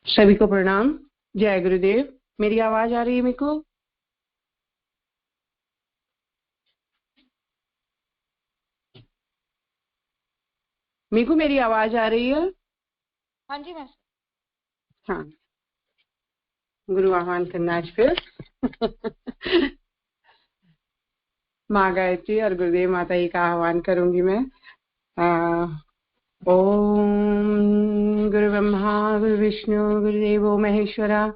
सभी को प्रणाम। जय गुरुदेव। मेरी आवाज आ रही है मेरे को? मेरी आवाज आ रही है? हाँ जी मैं। हाँ, गुरु आह्वान करना आज फिर। माँ गायत्री और गुरुदेव माता जी का आह्वान करूंगी मैं। ओम गुरु ब्रह्मा गुरु विष्णु गुरुदेवो महेश्वरा,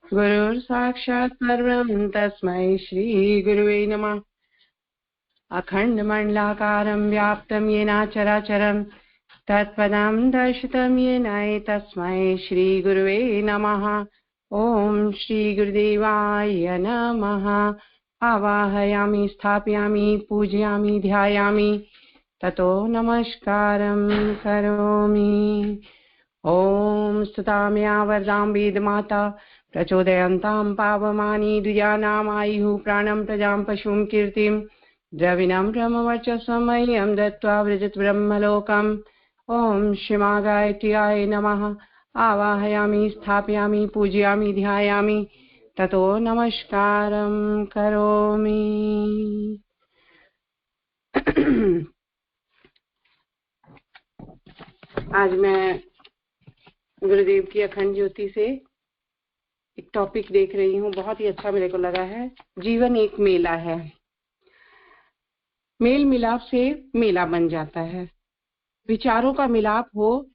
गुरुर् साक्षात् परब्रह्म तस्मै श्री गुरुवे नमः। अखण्डमण्डलाकारं व्याप्तं येन चराचरं तत्पदं दर्शितं येन तस्मै श्रीगुरुवे नमः। ॐ श्रीगुरुदेवाय नमः। आवाहयामि, स्थापयामि, पूजयामि, ध्यायामि, ततो नमस्कारं करोमि। ॐ स्तुताम्या वरदां वेदमाता प्रचोदयन्तां पावमानि द्विजानामायुः प्राणं प्रजां पशुं कीर्तिं द्रविणं ब्रह्मवर्चस्वमह्यं दत्त्वा व्रजत ब्रह्मलोकम्। ॐ श्रीमा गायत्र्याय नमः। आवाहयामि, स्थापयामि, पूजयामि, ध्यायामि, ततो नमस्कारं करोमि। आज मैं गुरुदेव की अखंड ज्योति से एक टॉपिक देख रही हूँ, बहुत ही अच्छा मेरे को लगा है। जीवन एक मेला है, मेल मिलाप से मेला बन जाता है। विचारों का मिलाप हो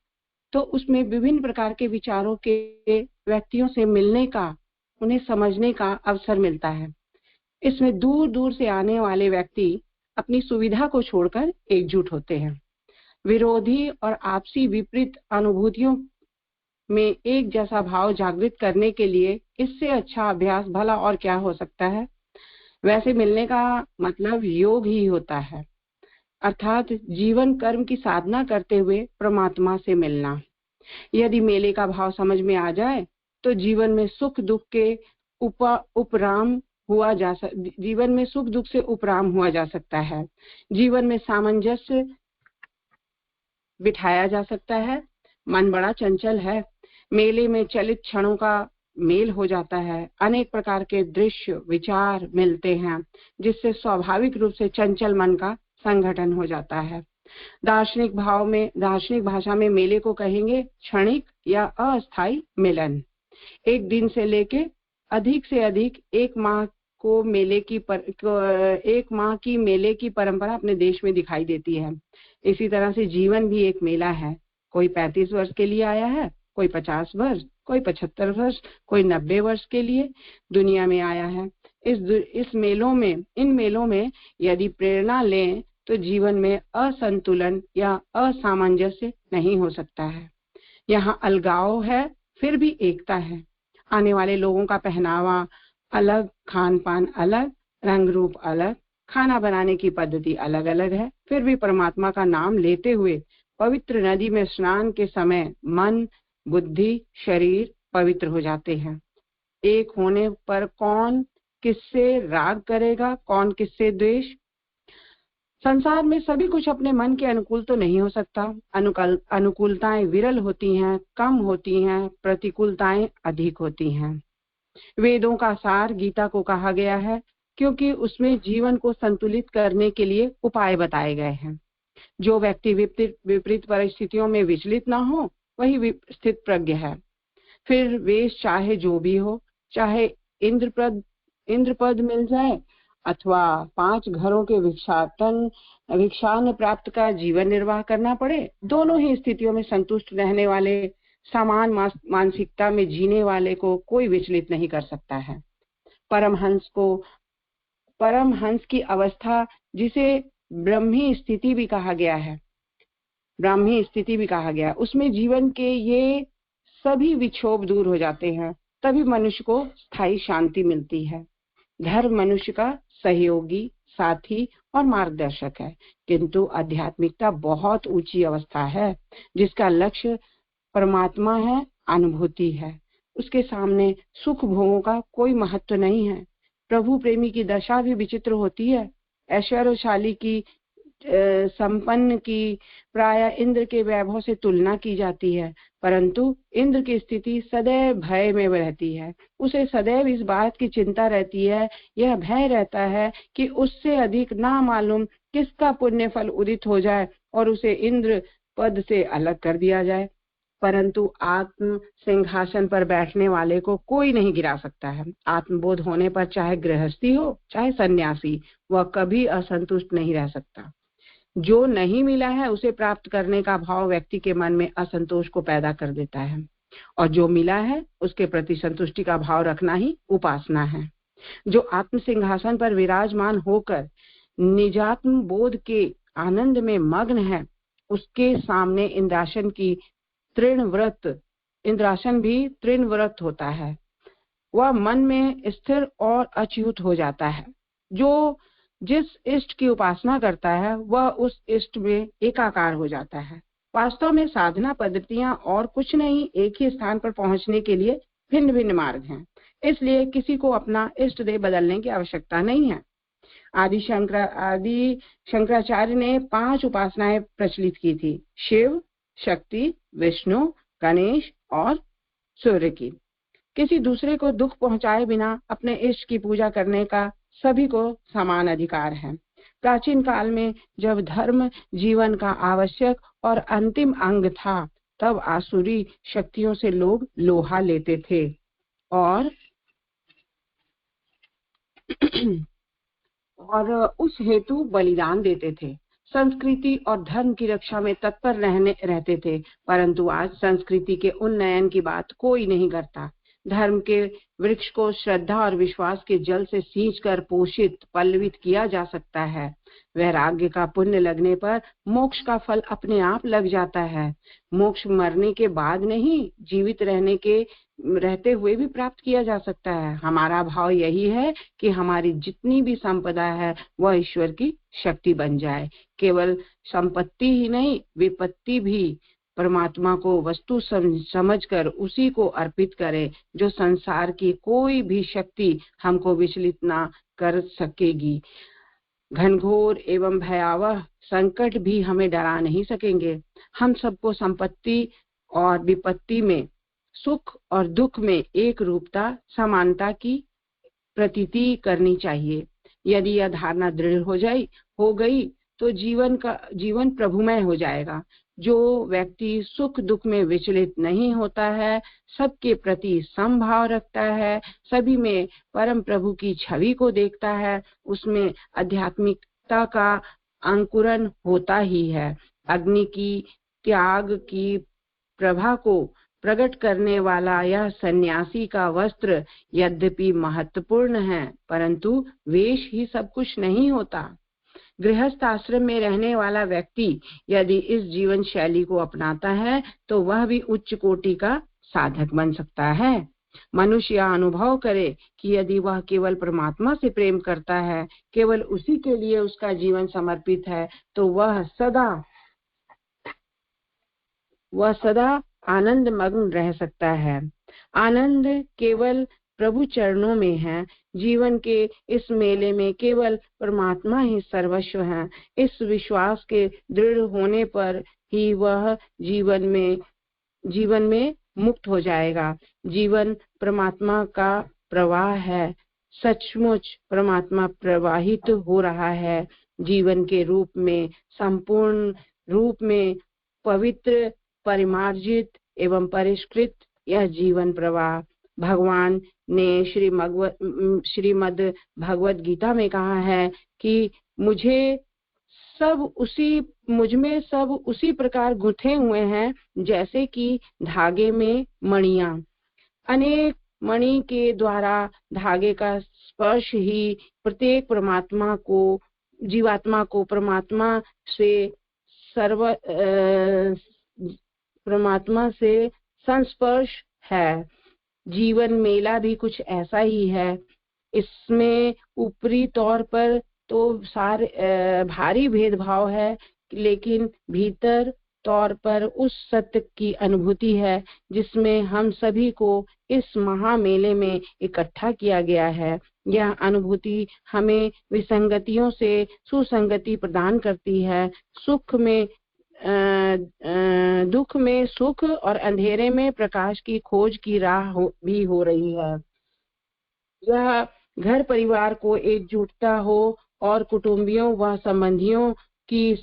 तो उसमें विभिन्न प्रकार के विचारों के व्यक्तियों से मिलने का, उन्हें समझने का अवसर मिलता है। इसमें दूर दूर से आने वाले व्यक्ति अपनी सुविधा को छोड़कर एकजुट होते हैं। विरोधी और आपसी विपरीत अनुभूतियों में एक जैसा भाव जागृत करने के लिए इससे अच्छा अभ्यास भला और क्या हो सकता है। वैसे मिलने का मतलब योग ही होता है, अर्थात जीवन कर्म की साधना करते हुए परमात्मा से मिलना। यदि मेले का भाव समझ में आ जाए तो जीवन में सुख दुख के उपराम हुआ जा जीवन में सुख दुख से उपराम हुआ जा सकता है। जीवन में सामंजस्य बिठाया जा सकता है। मन बड़ा चंचल है, मेले में चलित क्षणों का मेल हो जाता है। अनेक प्रकार के दृश्य विचार मिलते हैं, जिससे स्वाभाविक रूप से चंचल मन का संगठन हो जाता है। दार्शनिक भाषा में मेले को कहेंगे क्षणिक या अस्थायी मिलन। एक दिन से लेके अधिक से अधिक एक माह की मेले की परंपरा अपने देश में दिखाई देती है। इसी तरह से जीवन भी एक मेला है। कोई 35 वर्ष के लिए आया है, कोई 50 वर्ष, कोई 75 वर्ष, कोई 90 वर्ष के लिए दुनिया में आया है। इन मेलों में यदि प्रेरणा लें तो जीवन में असंतुलन या असामंजस्य नहीं हो सकता है। यहाँ अलगाव है, फिर भी एकता है। आने वाले लोगों का पहनावा अलग, खान पान अलग, रंग रूप अलग, खाना बनाने की पद्धति अलग अलग है, फिर भी परमात्मा का नाम लेते हुए पवित्र नदी में स्नान के समय मन, बुद्धि, शरीर पवित्र हो जाते हैं। एक होने पर कौन किससे राग करेगा, कौन किससे द्वेष। संसार में सभी कुछ अपने मन के अनुकूल तो नहीं हो सकता। अनुकूलताएं विरल होती हैं, कम होती हैं, प्रतिकूलताएं अधिक होती हैं। वेदों का सार गीता को कहा गया है, क्योंकि उसमें जीवन को संतुलित करने के लिए उपाय बताए गए हैं। जो व्यक्ति विपरीत परिस्थितियों में विचलित ना हो, वही स्थित प्रज्ञ है। फिर वेश चाहे जो भी हो, चाहे इंद्रपद मिल जाए अथवा 5 घरों के भिक्षान प्राप्त का जीवन निर्वाह करना पड़े, दोनों ही स्थितियों में संतुष्ट रहने वाले, समान मानसिकता में जीने वाले को कोई विचलित नहीं कर सकता है। परमहंस की अवस्था, जिसे ब्रह्मी स्थिति भी कहा गया, उसमें जीवन के ये सभी विक्षोभ दूर हो जाते हैं। तभी मनुष्य को स्थायी शांति मिलती है। धर्म मनुष्य का सहयोगी, साथी और मार्गदर्शक है, किंतु आध्यात्मिकता बहुत ऊंची अवस्था है, जिसका लक्ष्य परमात्मा है, अनुभूति है। उसके सामने सुख भोगों का कोई महत्व नहीं है। प्रभु प्रेमी की दशा भी विचित्र होती है। ऐश्वर्यशाली की संपन्न की प्राय इंद्र के वैभव से तुलना की जाती है, परंतु इंद्र की स्थिति सदैव भय में रहती है। उसे सदैव इस बात की चिंता रहती है, यह भय रहता है कि उससे अधिक ना मालूम किसका पुण्य फल उदित हो जाए और उसे इंद्र पद से अलग कर दिया जाए। परंतु आत्म सिंहासन पर बैठने वाले को कोई नहीं गिरा सकता है। आत्मबोध होने पर चाहे गृहस्थी हो चाहे सन्यासी, वह कभी असंतुष्ट नहीं रह सकता। जो नहीं मिला है उसे प्राप्त करने का भाव व्यक्ति के मन में असंतोष को पैदा कर देता है, और जो मिला है उसके प्रति संतुष्टि का भाव रखना ही उपासना है। जो आत्म सिंहासन पर विराजमान होकर निजात्म बोध के आनंद में मग्न है, उसके सामने इंद्रासन भी तृण व्रत होता है। वह मन में स्थिर और अच्युत हो जाता है। जो जिस इष्ट की उपासना करता है वह उस इष्ट में एकाकार हो जाता है। वास्तव में साधना पद्धतियां और कुछ नहीं, एक ही स्थान पर पहुंचने के लिए भिन्न भिन्न मार्ग हैं। इसलिए किसी को अपना इष्ट देह बदलने की आवश्यकता नहीं है। आदि शंकराचार्य ने 5 उपासनाएं प्रचलित की थी: शिव, शक्ति, विष्णु, गणेश और सूर्य की। किसी दूसरे को दुख पहुंचाए बिना अपने इष्ट की पूजा करने का सभी को समान अधिकार है। प्राचीन काल में जब धर्म जीवन का आवश्यक और अंतिम अंग था, तब आसुरी शक्तियों से लोग लोहा लेते थे और उस हेतु बलिदान देते थे। संस्कृति और धर्म की रक्षा में तत्पर रहते थे, परंतु आज संस्कृति के उन्नयन की बात कोई नहीं करता। धर्म के वृक्ष को श्रद्धा और विश्वास के जल से सींचकर पोषित पल्लवित किया जा सकता है। वैराग्य का पुण्य लगने पर मोक्ष का फल अपने आप लग जाता है। मोक्ष मरने के बाद नहीं, जीवित रहते हुए भी प्राप्त किया जा सकता है। हमारा भाव यही है कि हमारी जितनी भी संपदा है वह ईश्वर की शक्ति बन जाए। केवल संपत्ति ही नहीं, विपत्ति भी परमात्मा को वस्तु समझकर उसी को अर्पित करें। जो संसार की कोई भी शक्ति हमको विचलित ना कर सकेगी। घनघोर एवं भयावह संकट भी हमें डरा नहीं सकेंगे। हम सबको संपत्ति और विपत्ति में, सुख और दुख में एक रूपता, समानता की प्रतीति करनी चाहिए। यदि यह धारणा दृढ़ हो गई तो जीवन प्रभुमय हो जाएगा। जो व्यक्ति सुख दुख में विचलित नहीं होता है, सबके प्रति समभाव रखता है, सभी में परम प्रभु की छवि को देखता है, उसमें आध्यात्मिकता का अंकुरन होता ही है। अग्नि की त्याग की प्रभा को प्रकट करने वाला यह सन्यासी का वस्त्र यद्यपि महत्वपूर्ण है, परंतु वेश ही सब कुछ नहीं होता। गृहस्थ आश्रम में रहने वाला व्यक्ति यदि इस जीवन शैली को अपनाता है तो वह भी उच्च कोटि का साधक बन सकता है। मनुष्य यह अनुभव करे कि यदि वह केवल परमात्मा से प्रेम करता है, केवल उसी के लिए उसका जीवन समर्पित है, तो वह सदा आनंद मग्न रह सकता है। आनंद केवल प्रभु चरणों में है। जीवन के इस मेले में केवल परमात्मा ही सर्वस्व है। इस विश्वास के दृढ़ होने पर ही वह जीवन में मुक्त हो जाएगा। जीवन परमात्मा का प्रवाह है। सचमुच परमात्मा प्रवाहित हो रहा है। जीवन के रूप में, संपूर्ण रूप में पवित्र, परिमार्जित एवं परिष्कृत यह जीवन प्रवाह भगवान ने श्रीमद् भगवत गीता में कहा है कि मुझ में सब उसी प्रकार गुथे हुए हैं जैसे कि धागे में मणियां। अनेक मणि के द्वारा धागे का स्पर्श ही प्रत्येक जीवात्मा को परमात्मा से संस्पर्श है। जीवन मेला भी कुछ ऐसा ही है। इसमें ऊपरी तौर पर तो भारी भेदभाव है, लेकिन भीतर तौर पर उस सत्य की अनुभूति है जिसमें हम सभी को इस महामेले में इकट्ठा किया गया है। यह अनुभूति हमें विसंगतियों से सुसंगति प्रदान करती है। दुख में सुख और अंधेरे में प्रकाश की खोज की राह भी हो रही है। यह घर परिवार को एकजुटता हो और कुटुंबियों व संबंधियों की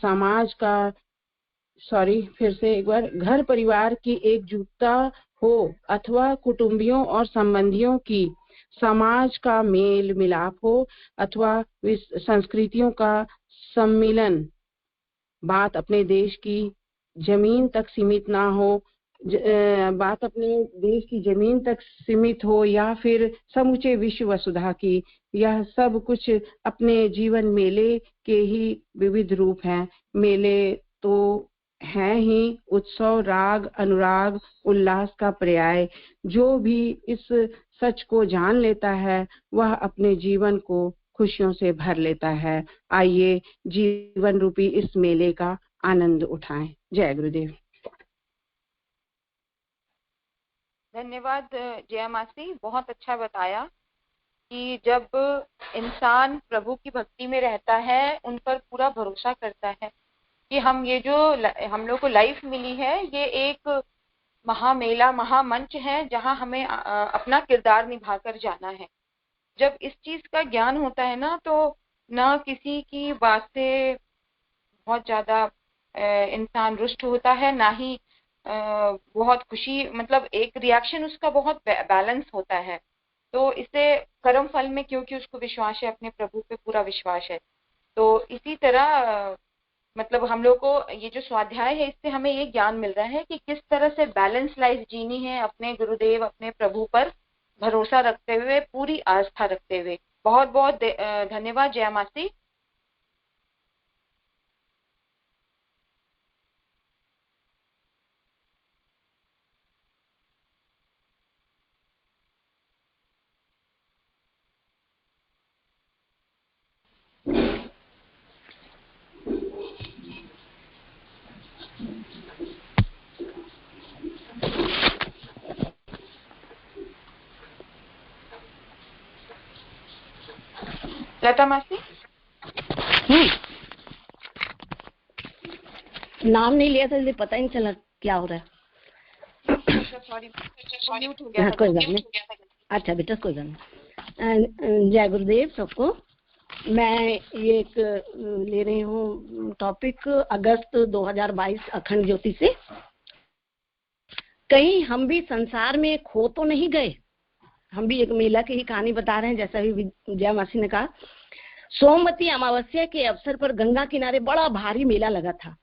घर परिवार की एकजुटता हो अथवा कुटुंबियों और संबंधियों की समाज का मेल मिलाप हो अथवा संस्कृतियों का सम्मिलन। बात अपने देश की जमीन तक सीमित ना हो, बात अपने देश की जमीन तक सीमित हो या फिर समूचे विश्व वसुधा की, यह सब कुछ अपने जीवन मेले के ही विविध रूप हैं। मेले तो हैं ही उत्सव, राग, अनुराग, उल्लास का पर्याय। जो भी इस सच को जान लेता है वह अपने जीवन को खुशियों से भर लेता है। आइए जीवन रूपी इस मेले का आनंद उठाएं। जय गुरुदेव। धन्यवाद जया मासी, बहुत अच्छा बताया कि जब इंसान प्रभु की भक्ति में रहता है, उन पर पूरा भरोसा करता है कि ये जो हम लोग को लाइफ मिली है, ये एक महामेला, महामंच है जहां हमें अपना किरदार निभा कर जाना है। जब इस चीज का ज्ञान होता है ना, तो ना किसी की बात से बहुत ज्यादा इंसान रुष्ट होता है, ना ही बहुत खुशी, मतलब एक रिएक्शन उसका बहुत बैलेंस होता है। तो इससे कर्म फल में क्योंकि उसको विश्वास है, अपने प्रभु पे पूरा विश्वास है। तो इसी तरह मतलब हम लोग को ये जो स्वाध्याय है, इससे हमें ये ज्ञान मिल रहा है कि किस तरह से बैलेंस लाइफ जीनी है, अपने गुरुदेव, अपने प्रभु पर भरोसा रखते हुए, पूरी आस्था रखते हुए। बहुत बहुत धन्यवाद जया मासी। लता मासी, नाम नहीं लिया था इसलिए पता ही नहीं चला क्या हो रहा है। सॉरी, म्यूट हो गया। कोई बात नहीं। अच्छा बेटा, कोई बात नहीं। जय गुरुदेव सबको। मैं एक ले रही हूँ टॉपिक अगस्त 2022 अखंड ज्योति से। कहीं हम भी संसार में खो तो नहीं गए। हम भी एक मेला की ही कहानी बता रहे हैं, जैसा भी जया मासी ने कहा। सोमवती अमावस्या के अवसर पर गंगा किनारे बड़ा भारी मेला लगा था।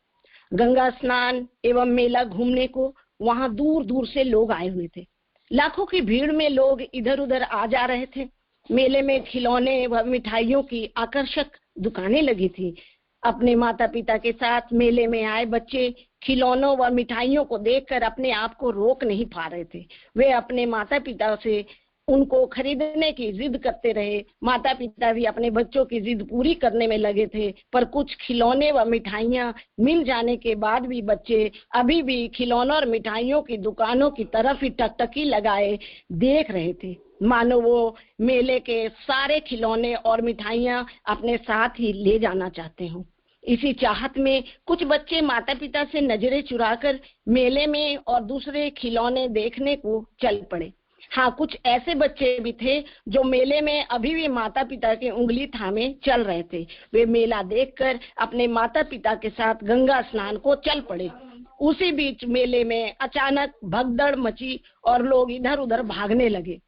गंगा स्नान एवं मेला घूमने को वहां दूर दूर से लोग आए हुए थे। लाखों की भीड़ में लोग इधर उधर आ जा रहे थे। मेले में खिलौने व मिठाइयों की आकर्षक दुकानें लगी थी। अपने माता पिता के साथ मेले में आए बच्चे खिलौनों व मिठाइयों को देखकर अपने आप को रोक नहीं पा रहे थे। वे अपने माता पिता से उनको खरीदने की जिद करते रहे। माता पिता भी अपने बच्चों की जिद पूरी करने में लगे थे, पर कुछ खिलौने व मिठाइयां मिल जाने के बाद भी बच्चे अभी भी खिलौनों और मिठाइयों की दुकानों की तरफ ही टकटकी लगाए देख रहे थे, मानो वो मेले के सारे खिलौने और मिठाइयां अपने साथ ही ले जाना चाहते हों। इसी चाहत में कुछ बच्चे माता पिता से नजरें चुराकर मेले में और दूसरे खिलौने देखने को चल पड़े। हाँ, कुछ ऐसे बच्चे भी थे जो मेले में अभी भी माता पिता की उंगली थामे चल रहे थे। वे मेला देखकर अपने माता पिता के साथ गंगा स्नान को चल पड़े। उसी बीच मेले में अचानक भगदड़ मची और लोग इधर उधर भागने लगे।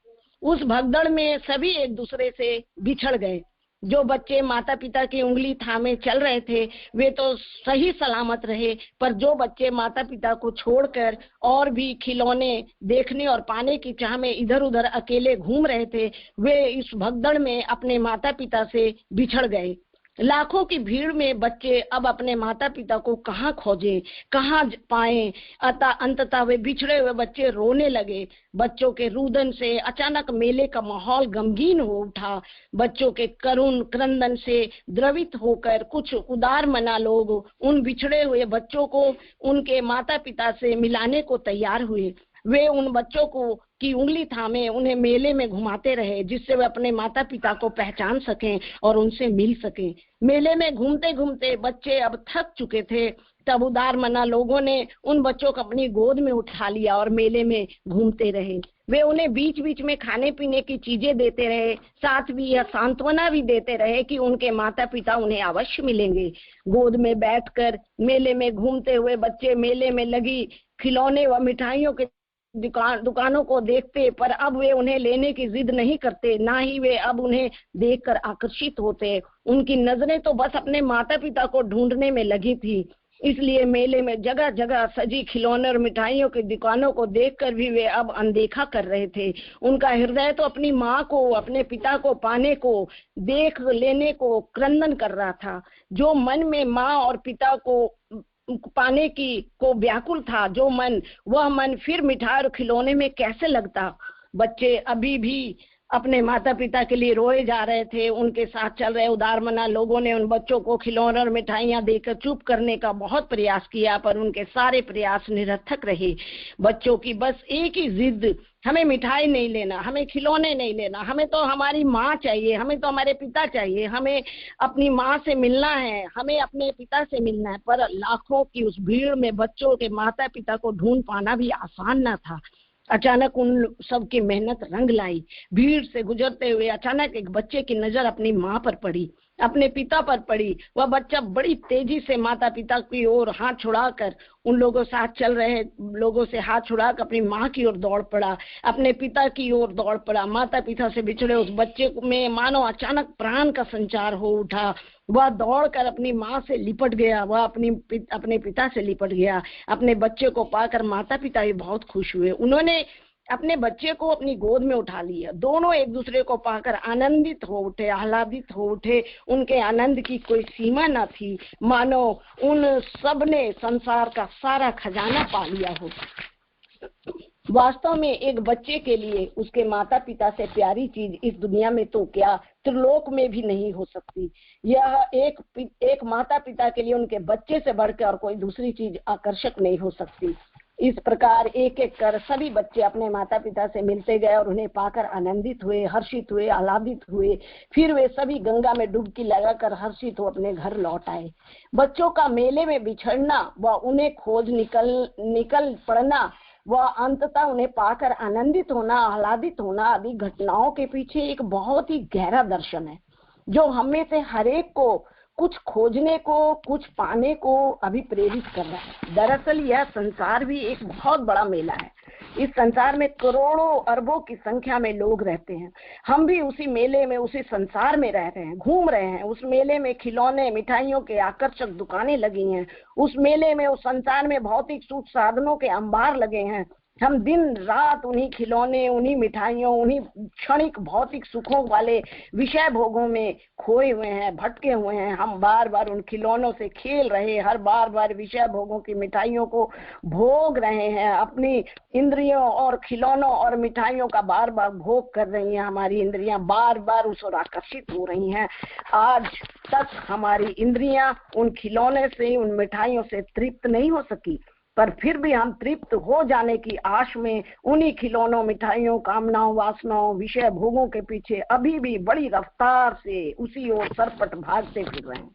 उस भगदड़ में सभी एक दूसरे से बिछड़ गए। जो बच्चे माता पिता की उंगली थामे चल रहे थे वे तो सही सलामत रहे, पर जो बच्चे माता पिता को छोड़कर और भी खिलौने देखने और पाने की चाह में इधर उधर अकेले घूम रहे थे, वे इस भगदड़ में अपने माता पिता से बिछड़ गए। लाखों की भीड़ में बच्चे अब अपने माता पिता को कहाँ खोजें, कहाँ पाएं। अंततः वे बिछड़े हुए बच्चे रोने लगे। बच्चों के रुदन से अचानक मेले का माहौल गमगीन हो उठा। बच्चों के करुण क्रंदन से द्रवित होकर कुछ उदार मना लोग उन बिछड़े हुए बच्चों को उनके माता पिता से मिलाने को तैयार हुए। वे उन बच्चों को की उंगली थामे उन्हें मेले में घुमाते रहे, जिससे वे अपने माता पिता को पहचान सकें और उनसे मिल सकें। मेले में घूमते घूमते बच्चे अब थक चुके थे। तब उदार मना लोगों ने उन बच्चों को अपनी गोद में उठा लिया और मेले में घूमते रहे। वे उन्हें बीच बीच में खाने पीने की चीजें देते रहे, साथ भी यह सांत्वना भी देते रहे कि उनके माता पिता उन्हें अवश्य मिलेंगे। गोद में बैठकर मेले में घूमते हुए बच्चे मेले में लगी खिलौने व मिठाइयों के दुकानों को देखते, पर अब वे उन्हें लेने की जिद नहीं करते, ना ही वे अब उन्हें देखकर आकर्षित होते। उनकी नजरें तो बस अपने माता पिता को ढूंढने में लगी थी। इसलिए मेले में जगह जगह सजी खिलौने और मिठाइयों की दुकानों को देखकर भी वे अब अनदेखा कर रहे थे। उनका हृदय तो अपनी माँ को, अपने पिता को पाने को, देख लेने को क्रंदन कर रहा था। जो मन में माँ और पिता को पाने की को व्याकुल था, जो मन, वह मन फिर मिठाई और खिलौने में कैसे लगता। बच्चे अभी भी अपने माता पिता के लिए रोए जा रहे थे। उनके साथ चल रहे उदारमना लोगों ने उन बच्चों को खिलौने और मिठाइयां देकर चुप करने का बहुत प्रयास किया, पर उनके सारे प्रयास निरर्थक रहे। बच्चों की बस एक ही जिद, हमें मिठाई नहीं लेना, हमें खिलौने नहीं लेना, हमें तो हमारी माँ चाहिए, हमें तो हमारे पिता चाहिए, हमें अपनी माँ से मिलना है, हमें अपने पिता से मिलना है। पर लाखों की उस भीड़ में बच्चों के माता पिता को ढूंढ पाना भी आसान न था। अचानक उन सब की मेहनत रंग लाई। भीड़ से गुजरते हुए अचानक एक बच्चे की नजर अपनी माँ पर पड़ी, अपने पिता पर पड़ी। वह बच्चा बड़ी तेजी से माता पिता की ओर हाथ छुड़ाकर, उन लोगों साथ चल रहे लोगों से हाथ छुड़ाकर अपनी माँ की ओर दौड़ पड़ा, अपने पिता की ओर दौड़ पड़ा। माता पिता से बिछड़े उस बच्चे में मानो अचानक प्राण का संचार हो उठा। वह दौड़कर अपनी माँ से लिपट गया, वह अपने पिता से लिपट गया। अपने बच्चे को पाकर माता पिता भी बहुत खुश हुए। उन्होंने अपने बच्चे को अपनी गोद में उठा लिया। दोनों एक दूसरे को पाकर आनंदित हो उठे, आह्लादित हो उठे। उनके आनंद की कोई सीमा न थी, मानो उन सब ने संसार का सारा खजाना पा लिया हो। वास्तव में एक बच्चे के लिए उसके माता पिता से प्यारी चीज इस दुनिया में तो क्या, त्रिलोक में भी नहीं हो सकती। यह एक माता पिता के लिए उनके बच्चे से बढ़कर और कोई दूसरी चीज आकर्षक नहीं हो सकती। इस प्रकार एक एक कर सभी बच्चे अपने माता पिता से मिलते गए और उन्हें पाकर आनंदित हुए, हर्षित हुए, आह्लादित हुए। फिर वे सभी गंगा में डुबकी लगाकर हर्षित हो अपने घर लौट आए। बच्चों का मेले में बिछड़ना व उन्हें खोज निकल पड़ना व अंततः उन्हें पाकर आनंदित होना, आह्लादित होना आदि घटनाओं के पीछे एक बहुत ही गहरा दर्शन है, जो हमें से हरेक को कुछ खोजने को, कुछ पाने को अभिप्रेरित कर रहा है। दरअसल यह संसार भी एक बहुत बड़ा मेला है। इस संसार में करोड़ों अरबों की संख्या में लोग रहते हैं। हम भी उसी मेले में, उसी संसार में रह रहे हैं, घूम रहे हैं। उस मेले में खिलौने, मिठाइयों के आकर्षक दुकानें लगी हैं। उस मेले में, उस संसार में भौतिक सुख साधनों के अंबार लगे हैं। हम दिन रात उन्हीं खिलौने, उन्हीं मिठाइयों, उन्हीं क्षणिक भौतिक सुखों वाले विषय भोगों में खोए हुए हैं, भटके हुए हैं। हम बार बार उन खिलौनों से खेल रहे, हर बार विषय भोगों की मिठाइयों को भोग रहे हैं। अपनी इंद्रियों और खिलौनों और मिठाइयों का बार बार भोग कर रही हैं। हमारी इंद्रियां बार बार उस ओर आकर्षित हो रही हैं। आज तक हमारी इंद्रियां उन खिलौने से, उन मिठाइयों से तृप्त नहीं हो सकी, पर फिर भी हम तृप्त हो जाने की आश में उन्हीं खिलौनों, मिठाइयों, कामनाओं, वासनाओं, विषय भोगों के पीछे अभी भी बड़ी रफ्तार से उसी ओर सरपट भागते फिर रहे हैं।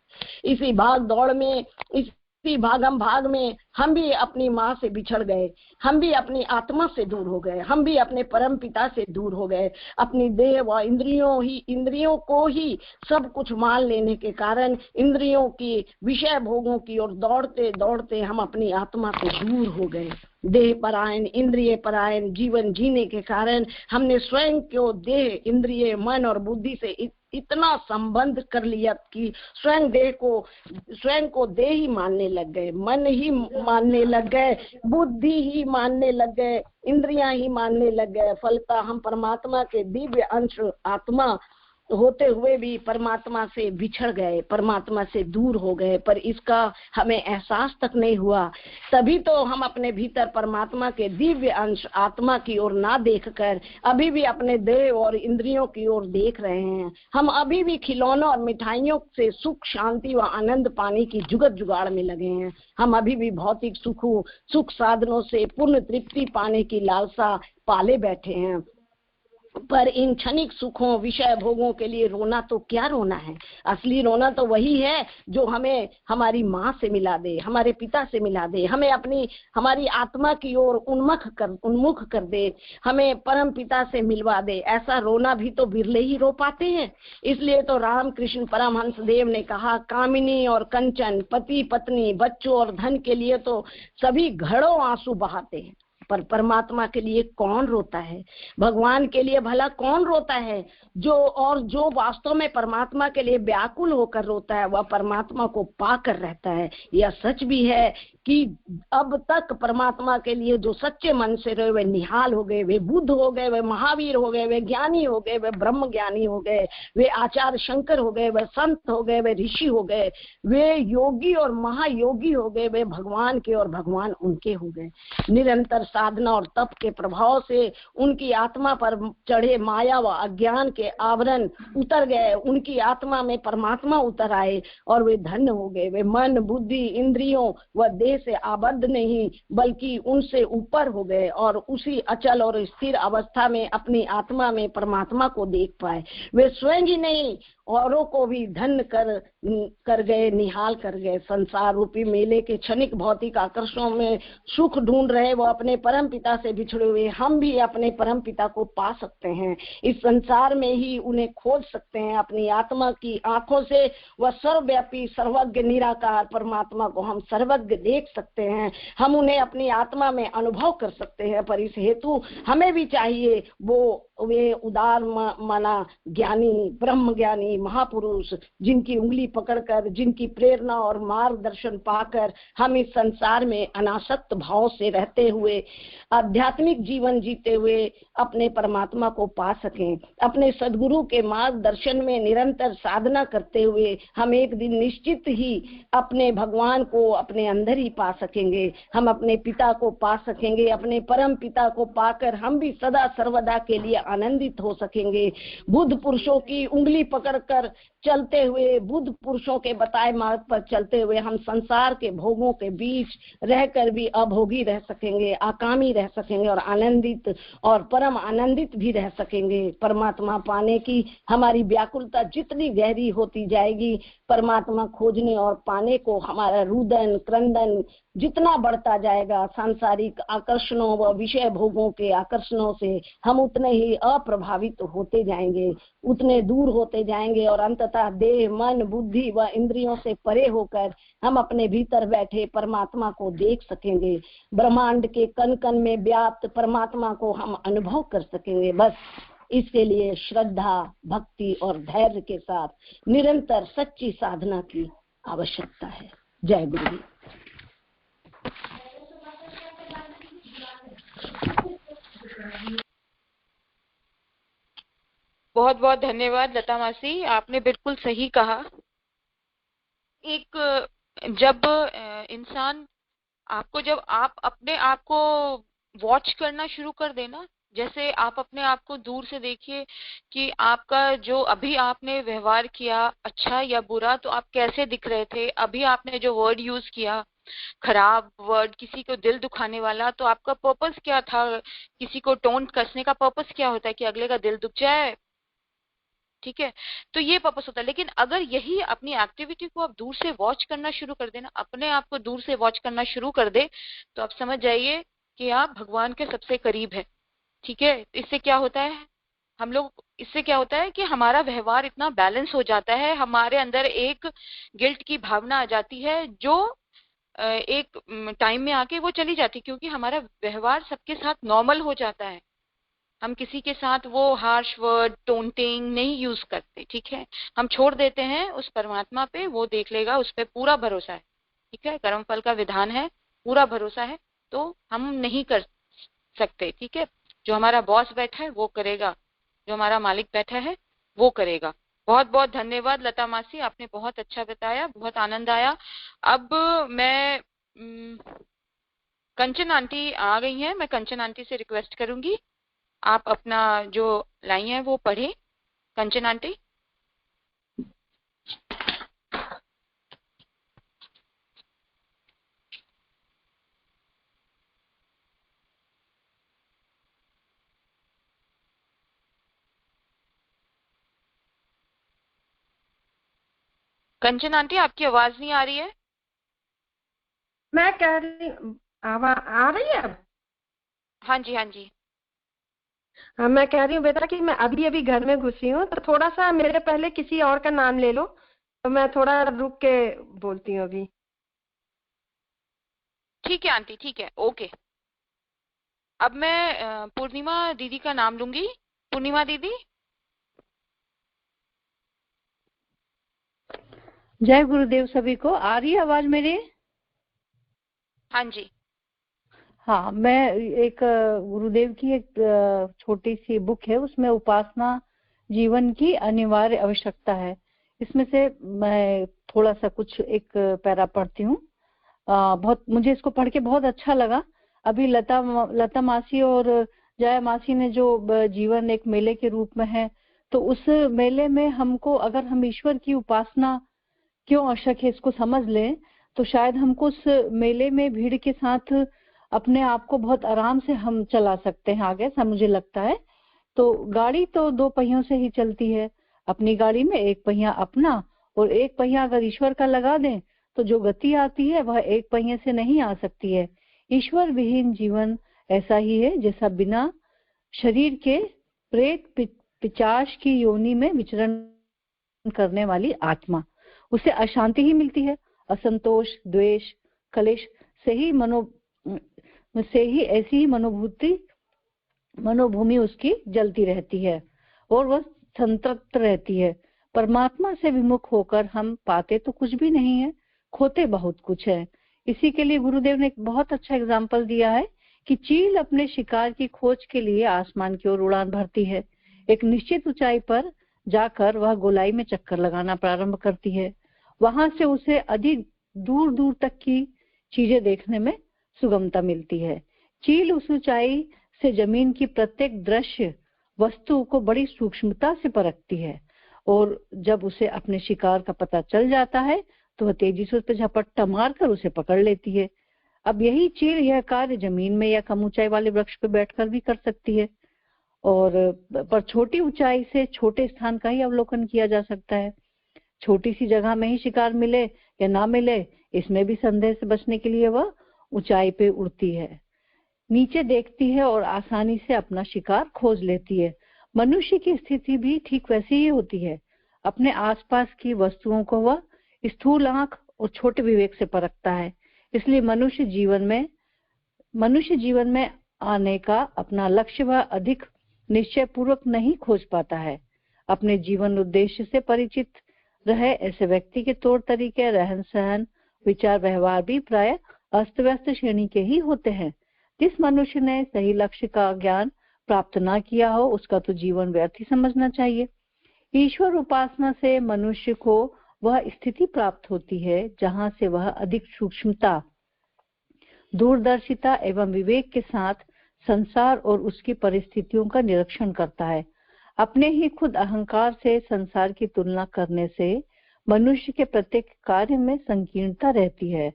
इसी भाग दौड़ में, इसी भागम भाग में हम भी अपनी माँ से बिछड़ गए, हम भी अपनी आत्मा से दूर हो गए, हम भी अपने परम पिता से दूर हो गए। अपनी देह व इंद्रियों को ही सब कुछ मान लेने के कारण इंद्रियों की, विषय भोगों की ओर दौड़ते दौड़ते हम अपनी आत्मा से दूर हो गए। देह परायण, इंद्रिय परायण जीवन जीने के कारण हमने स्वयं को देह, इंद्रिय, मन और बुद्धि से इतना संबंध कर लिया कि स्वयं को देह ही मानने लग गए, मन ही मानने लग गए, बुद्धि ही मानने लग गए, इंद्रियां ही मानने लग गए। फलतः हम परमात्मा के दिव्य अंश आत्मा होते हुए भी परमात्मा से बिछड़ गए, परमात्मा से दूर हो गए, पर इसका हमें एहसास तक नहीं हुआ। तभी तो हम अपने भीतर परमात्मा के दिव्य अंश आत्मा की ओर ना देखकर अभी भी अपने देह और इंद्रियों की ओर देख रहे हैं। हम अभी भी खिलौनों और मिठाइयों से सुख, शांति व आनंद पाने की जुगत जुगाड़ में लगे हैं। हम अभी भी भौतिक सुख साधनों से पूर्ण तृप्ति पाने की लालसा पाले बैठे हैं। पर इन क्षणिक सुखों, विषय भोगों के लिए रोना तो क्या रोना है? असली रोना तो वही है जो हमें हमारी माँ से मिला दे, हमारे पिता से मिला दे, हमें हमारी आत्मा की ओर उन्मुख कर दे, हमें परम पिता से मिलवा दे। ऐसा रोना भी तो बिरले ही रो पाते हैं। इसलिए तो रामकृष्ण परमहंस देव ने कहा, कामिनी और कंचन, पति पत्नी, बच्चों और धन के लिए तो सभी घड़ों आंसू बहाते हैं, पर परमात्मा के लिए कौन रोता है? भगवान के लिए भला कौन रोता है? जो वास्तव में परमात्मा के लिए व्याकुल होकर रोता है वह परमात्मा को पाकर रहता है। यह सच भी है कि अब तक परमात्मा के लिए जो सच्चे मन से रहे वे निहाल हो गए, वे बुद्ध हो गए, वे महावीर हो गए, वे ज्ञानी हो गए, वे ब्रह्म ज्ञानी हो गए, वे आचार्य शंकर हो गए, वे संत हो गए, वे ऋषि हो गए, वे योगी और महायोगी हो गए, वे भगवान के और भगवान उनके हो गए। निरंतर साधना और तप के प्रभाव से उनकी आत्मा पर चढ़े माया व अज्ञान के आवरण उतर गए, उनकी आत्मा में परमात्मा उतर आए और वे धन्य हो गए। वे मन, बुद्धि, इंद्रियों व देह से आबद्ध नहीं बल्कि उनसे ऊपर हो गए और उसी अचल और स्थिर अवस्था में अपनी आत्मा में परमात्मा को देख पाए। वे स्वयं ही नहीं औरों को भी धन्य कर गए, निहाल कर गए। संसार रूपी मेले के क्षणिक भौतिक आकर्षणों में सुख ढूंढ रहे वो अपने परम पिता से बिछड़े हुए हम भी अपने परम पिता को पा सकते हैं। इस संसार में ही उन्हें खोज सकते हैं। अपनी आत्मा की आंखों से वह सर्वव्यापी सर्वज्ञ निराकार परमात्मा को हम सर्वज्ञ देख सकते हैं। हम उन्हें अपनी आत्मा में अनुभव कर सकते हैं। पर इस हेतु हमें भी चाहिए वे उदार मना ज्ञानी, ब्रह्म ज्ञानी महापुरुष, जिनकी उंगली पकड़कर, जिनकी प्रेरणा और मार्गदर्शन पाकर हम इस संसार में अनासक्त भाव से रहते हुए आध्यात्मिक जीवन जीते हुए अपने परमात्मा को पा सकें। अपने सद्गुरु के मार्गदर्शन में निरंतर साधना करते हुए हम एक दिन निश्चित ही अपने भगवान को अपने अंदर ही पा सकेंगे। हम अपने पिता को पा सकेंगे। अपने परम पिता को पाकर हम भी सदा सर्वदा के लिए आनंदित हो सकेंगे। बुद्ध पुरुषों की उंगली पकड़कर चलते हुए, बुद्ध पुरुषों के बताए मार्ग पर चलते हुए हम संसार के भोगों के बीच रहकर भी अभोगी रह सकेंगे, आकामी रह सकेंगे और आनंदित और परम आनंदित भी रह सकेंगे। परमात्मा पाने की हमारी व्याकुलता जितनी गहरी होती जाएगी, परमात्मा खोजने और पाने को हमारा रुदन क्रंदन जितना बढ़ता जाएगा, सांसारिक आकर्षणों व विषय भोगों के आकर्षणों से हम उतने ही अप्रभावित होते जाएंगे, उतने दूर होते जाएंगे और अंततः देह, मन, बुद्धि व इंद्रियों से परे होकर हम अपने भीतर बैठे परमात्मा को देख सकेंगे। ब्रह्मांड के कण कण में व्याप्त परमात्मा को हम अनुभव कर सकेंगे। बस इसके लिए श्रद्धा, भक्ति और धैर्य के साथ निरंतर सच्ची साधना की आवश्यकता है। जय गुरु। बहुत बहुत धन्यवाद लता मासी, आपने बिल्कुल सही कहा। जब इंसान जब आप अपने आप को वॉच करना शुरू कर देना, जैसे आप अपने आप को दूर से देखिए कि आपका जो अभी आपने व्यवहार किया अच्छा या बुरा, तो आप कैसे दिख रहे थे। अभी आपने जो वर्ड यूज किया, खराब वर्ड, किसी को दिल दुखाने वाला, तो आपका पर्पस क्या था? किसी को टोंट कसने का पर्पस क्या होता है? कि अगले का दिल दुख जाए, ठीक है, तो ये पर्पस होता है। लेकिन अगर यही अपनी एक्टिविटी को आप दूर से वॉच करना शुरू कर देना, अपने आप को दूर से वॉच करना शुरू कर दे, तो आप समझ जाइए कि आप भगवान के सबसे करीब है। ठीक है, इससे क्या होता है कि हमारा व्यवहार इतना बैलेंस हो जाता है, हमारे अंदर एक गिल्ट की भावना आ जाती है जो एक टाइम में आके वो चली जाती, क्योंकि हमारा व्यवहार सबके साथ नॉर्मल हो जाता है। हम किसी के साथ वो हार्श वर्ड, टोंटिंग नहीं यूज करते। ठीक है, हम छोड़ देते हैं उस परमात्मा पे, वो देख लेगा, उस पे पूरा भरोसा है। ठीक है, कर्म फल का विधान है, पूरा भरोसा है, तो हम नहीं कर सकते। ठीक है, जो हमारा बॉस बैठा है वो करेगा, जो हमारा मालिक बैठा है वो करेगा। बहुत बहुत धन्यवाद लता मासी, आपने बहुत अच्छा बताया, बहुत आनंद आया। अब मैं कंचन आंटी आ गई हैं, मैं कंचन आंटी से रिक्वेस्ट करूंगी आप अपना जो लाई है वो पढ़े। कंचन आंटी। कंचन आंटी आपकी आवाज नहीं आ रही है। मैं कह रही आ रही है अब? हाँ जी हाँ जी। हाँ, मैं कह रही हूँ बेटा कि मैं अभी अभी घर में घुसी हूँ, तो थोड़ा सा मेरे पहले किसी और का नाम ले लो, तो मैं थोड़ा रुक के बोलती हूँ अभी। ठीक है आंटी, ठीक है, ओके। अब मैं पूर्णिमा दीदी का नाम लूंगी। पूर्णिमा दीदी। जय गुरुदेव सभी को। आ रही है आवाज मेरी? हाँ जी। हाँ, मैं एक गुरुदेव की एक छोटी सी बुक है, उसमें उपासना जीवन की अनिवार्य आवश्यकता है, इसमें से मैं थोड़ा सा कुछ एक पैरा पढ़ती हूँ। बहुत मुझे इसको पढ़ के बहुत अच्छा लगा। अभी लता मासी और जया मासी ने जो जीवन एक मेले के रूप में है, तो उस मेले में हमको अगर हम ईश्वर की उपासना क्यों आवश्यक है इसको समझ लें, तो शायद हमको उस मेले में भीड़ के साथ अपने आप को बहुत आराम से हम चला सकते हैं आगे, ऐसा मुझे लगता है। तो गाड़ी तो दो पहियों से ही चलती है। अपनी गाड़ी में एक पहिया अपना और एक पहिया अगर ईश्वर का लगा दें तो जो गति आती है वह एक पहिए से नहीं आ सकती है। ईश्वर विहीन जीवन ऐसा ही है जैसा बिना शरीर के प्रेत पिशाच की योनि में विचरण करने वाली आत्मा, उसे अशांति ही मिलती है। असंतोष, द्वेष, कलेश से ही ऐसी ही मनोभूमि उसकी जलती रहती है और वह संतृप्त रहती है। परमात्मा से विमुख होकर हम पाते तो कुछ भी नहीं है, खोते बहुत कुछ है। इसी के लिए गुरुदेव ने एक बहुत अच्छा एग्जाम्पल दिया है कि चील अपने शिकार की खोज के लिए आसमान की ओर उड़ान भरती है। एक निश्चित ऊंचाई पर जाकर वह गोलाई में चक्कर लगाना प्रारंभ करती है। वहां से उसे अधिक दूर दूर तक की चीजें देखने में सुगमता मिलती है। चील उस ऊंचाई से जमीन की प्रत्येक दृश्य वस्तु को बड़ी सूक्ष्मता से परखती है और जब उसे अपने शिकार का पता चल जाता है तो वह तेजी से उस पर झपट्टा मारकर उसे पकड़ लेती है। अब यही चील यह कार्य जमीन में या कम ऊंचाई वाले वृक्ष पर बैठकर भी कर सकती है, और पर छोटी ऊंचाई से छोटे स्थान का ही अवलोकन किया जा सकता है। छोटी सी जगह में ही शिकार मिले या ना मिले, इसमें भी संदेह से बचने के लिए वह ऊंचाई पे उड़ती है, नीचे देखती है और आसानी से अपना शिकार खोज लेती है। मनुष्य की स्थिति भी ठीक वैसी ही होती है। अपने आसपास की वस्तुओं को वह स्थूल आंख और छोटे विवेक से परखता है। इसलिए मनुष्य जीवन में आने का अपना लक्ष्य वह अधिक निश्चय पूर्वक नहीं खोज पाता है। अपने जीवन उद्देश्य से परिचित रहे ऐसे व्यक्ति के तौर तरीके, रहन सहन, विचार, व्यवहार भी प्राय अस्त व्यस्त श्रेणी के ही होते हैं। जिस मनुष्य ने सही लक्ष्य का ज्ञान प्राप्त ना किया हो उसका तो जीवन व्यर्थ ही समझना चाहिए। ईश्वर उपासना से मनुष्य को वह स्थिति प्राप्त होती है जहां से वह अधिक सूक्ष्मता, दूरदर्शिता एवं विवेक के साथ संसार और उसकी परिस्थितियों का निरीक्षण करता है। अपने ही खुद अहंकार से संसार की तुलना करने से मनुष्य के प्रत्येक कार्य में संकीर्णता रहती है।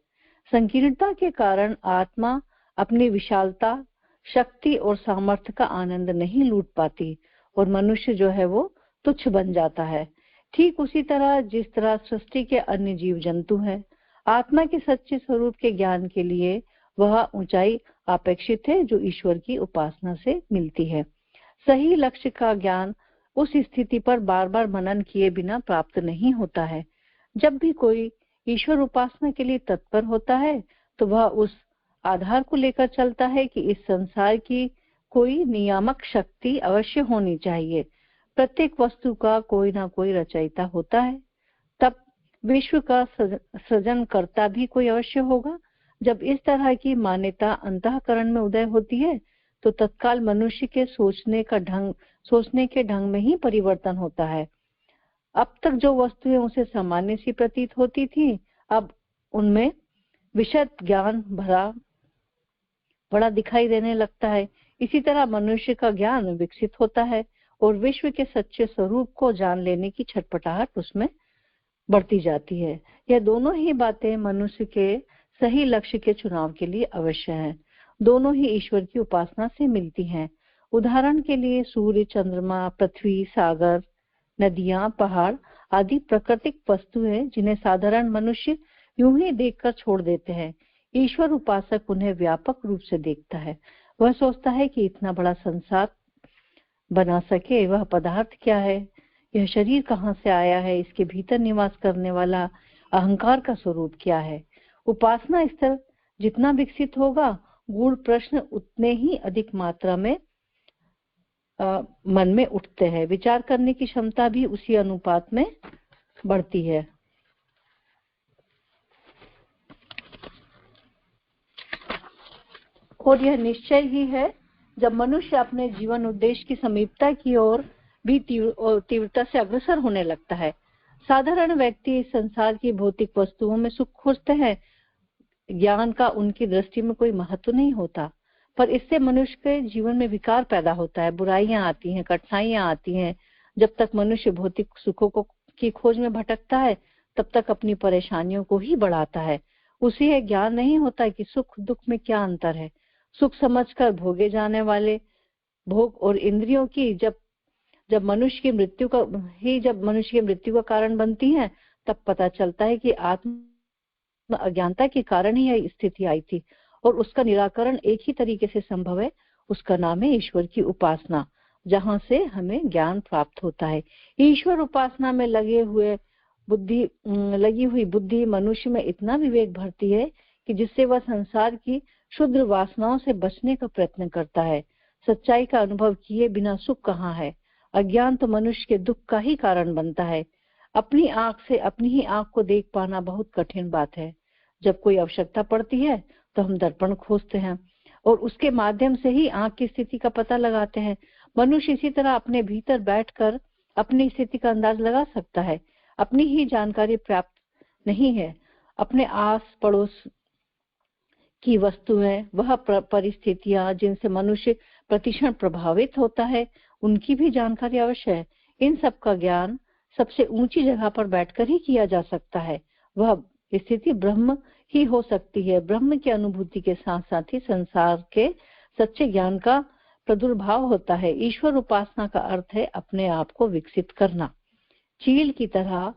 संकीर्णता के कारण आत्मा अपनी विशालता, शक्ति और सामर्थ्य का आनंद नहीं लूट पाती और मनुष्य जो है वो तुच्छ बन जाता है। ठीक उसी तरह जिस तरह सृष्टि के अन्य जीव जंतु हैं, आत्मा के सच्चे स्वरूप के ज्ञान के लिए वह ऊंचाई अपेक्षित है जो ईश्वर की उपासना से मिलती है। सही लक्ष्य का ज्ञान उस स्थिति पर बार बार मनन किए बिना प्राप्त नहीं होता है। जब भी कोई ईश्वर उपासना के लिए तत्पर होता है तो वह उस आधार को लेकर चलता है कि इस संसार की कोई नियामक शक्ति अवश्य होनी चाहिए। प्रत्येक वस्तु का कोई ना कोई रचयिता होता है, तब विश्व का सृजन करता भी कोई अवश्य होगा। जब इस तरह की मान्यता अंतःकरण में उदय होती है तो तत्काल मनुष्य के सोचने के ढंग में ही परिवर्तन होता है। अब तक जो वस्तुएं उसे सामान्य सी प्रतीत होती थी, अब उनमें विशद ज्ञान भरा बड़ा दिखाई देने लगता है। इसी तरह मनुष्य का ज्ञान विकसित होता है और विश्व के सच्चे स्वरूप को जान लेने की छटपटाहट उसमें बढ़ती जाती है। यह दोनों ही बातें मनुष्य के सही लक्ष्य के चुनाव के लिए अवश्य है। दोनों ही ईश्वर की उपासना से मिलती हैं। उदाहरण के लिए सूर्य, चंद्रमा, पृथ्वी, सागर, नदियां, पहाड़ आदि प्राकृतिक वस्तुएं जिन्हें साधारण मनुष्य यूं ही देखकर छोड़ देते हैं, ईश्वर उपासक उन्हें व्यापक रूप से देखता है। वह सोचता है कि इतना बड़ा संसार बना सके वह पदार्थ क्या है, यह शरीर कहाँ से आया है, इसके भीतर निवास करने वाला अहंकार का स्वरूप क्या है। उपासना स्तर जितना विकसित होगा, गूढ़ प्रश्न उतने ही अधिक मात्रा में मन में उठते हैं। विचार करने की क्षमता भी उसी अनुपात में बढ़ती है। और यह निश्चय ही है, जब मनुष्य अपने जीवन उद्देश्य की समीपता की ओर भी तीव्रता से अग्रसर होने लगता है। साधारण व्यक्ति इस संसार की भौतिक वस्तुओं में सुख खोजते हैं। ज्ञान का उनकी दृष्टि में कोई महत्व नहीं होता, पर इससे मनुष्य के जीवन में विकार पैदा होता है, बुराइयां आती हैं, कठिनाइयां आती हैं। जब तक मनुष्य भौतिक सुखों की खोज में भटकता है, तब तक अपनी परेशानियों को ही बढ़ाता है। उसे यह ज्ञान नहीं होता कि सुख दुख में क्या अंतर है। सुख समझकर भोगे जाने वाले भोग और इंद्रियों की जब मनुष्य की मृत्यु का कारण बनती है, तब पता चलता है कि आत्म अज्ञानता के कारण ही यह स्थिति आई थी और उसका निराकरण एक ही तरीके से संभव है। उसका नाम है ईश्वर की उपासना, जहां से हमें ज्ञान प्राप्त होता है। ईश्वर उपासना में लगी हुई बुद्धि मनुष्य में इतना विवेक भरती है कि जिससे वह संसार की क्षुद्र वासनाओं से बचने का प्रयत्न करता है। सच्चाई का अनुभव किए बिना सुख कहाँ है। अज्ञान तो मनुष्य के दुख का ही कारण बनता है। अपनी आंख से अपनी ही आंख को देख पाना बहुत कठिन बात है। जब कोई आवश्यकता पड़ती है तो हम दर्पण खोजते हैं और उसके माध्यम से ही आंख की स्थिति का पता लगाते हैं। मनुष्य इसी तरह अपने भीतर बैठकर अपनी स्थिति का अंदाज लगा सकता है। अपनी ही जानकारी प्राप्त नहीं है। अपने आस पड़ोस की वस्तुएं, वह परिस्थितियां जिनसे मनुष्य प्रतिक्षण प्रभावित होता है, उनकी भी जानकारी अवश्य है। इन सब का ज्ञान सबसे ऊंची जगह पर बैठकर ही किया जा सकता है। वह स्थिति ब्रह्म ही हो सकती है। ब्रह्म की अनुभूति के साथ साथ ही संसार के सच्चे ज्ञान का प्रादुर्भाव होता है। ईश्वर उपासना का अर्थ है अपने आप को विकसित करना। चील की तरह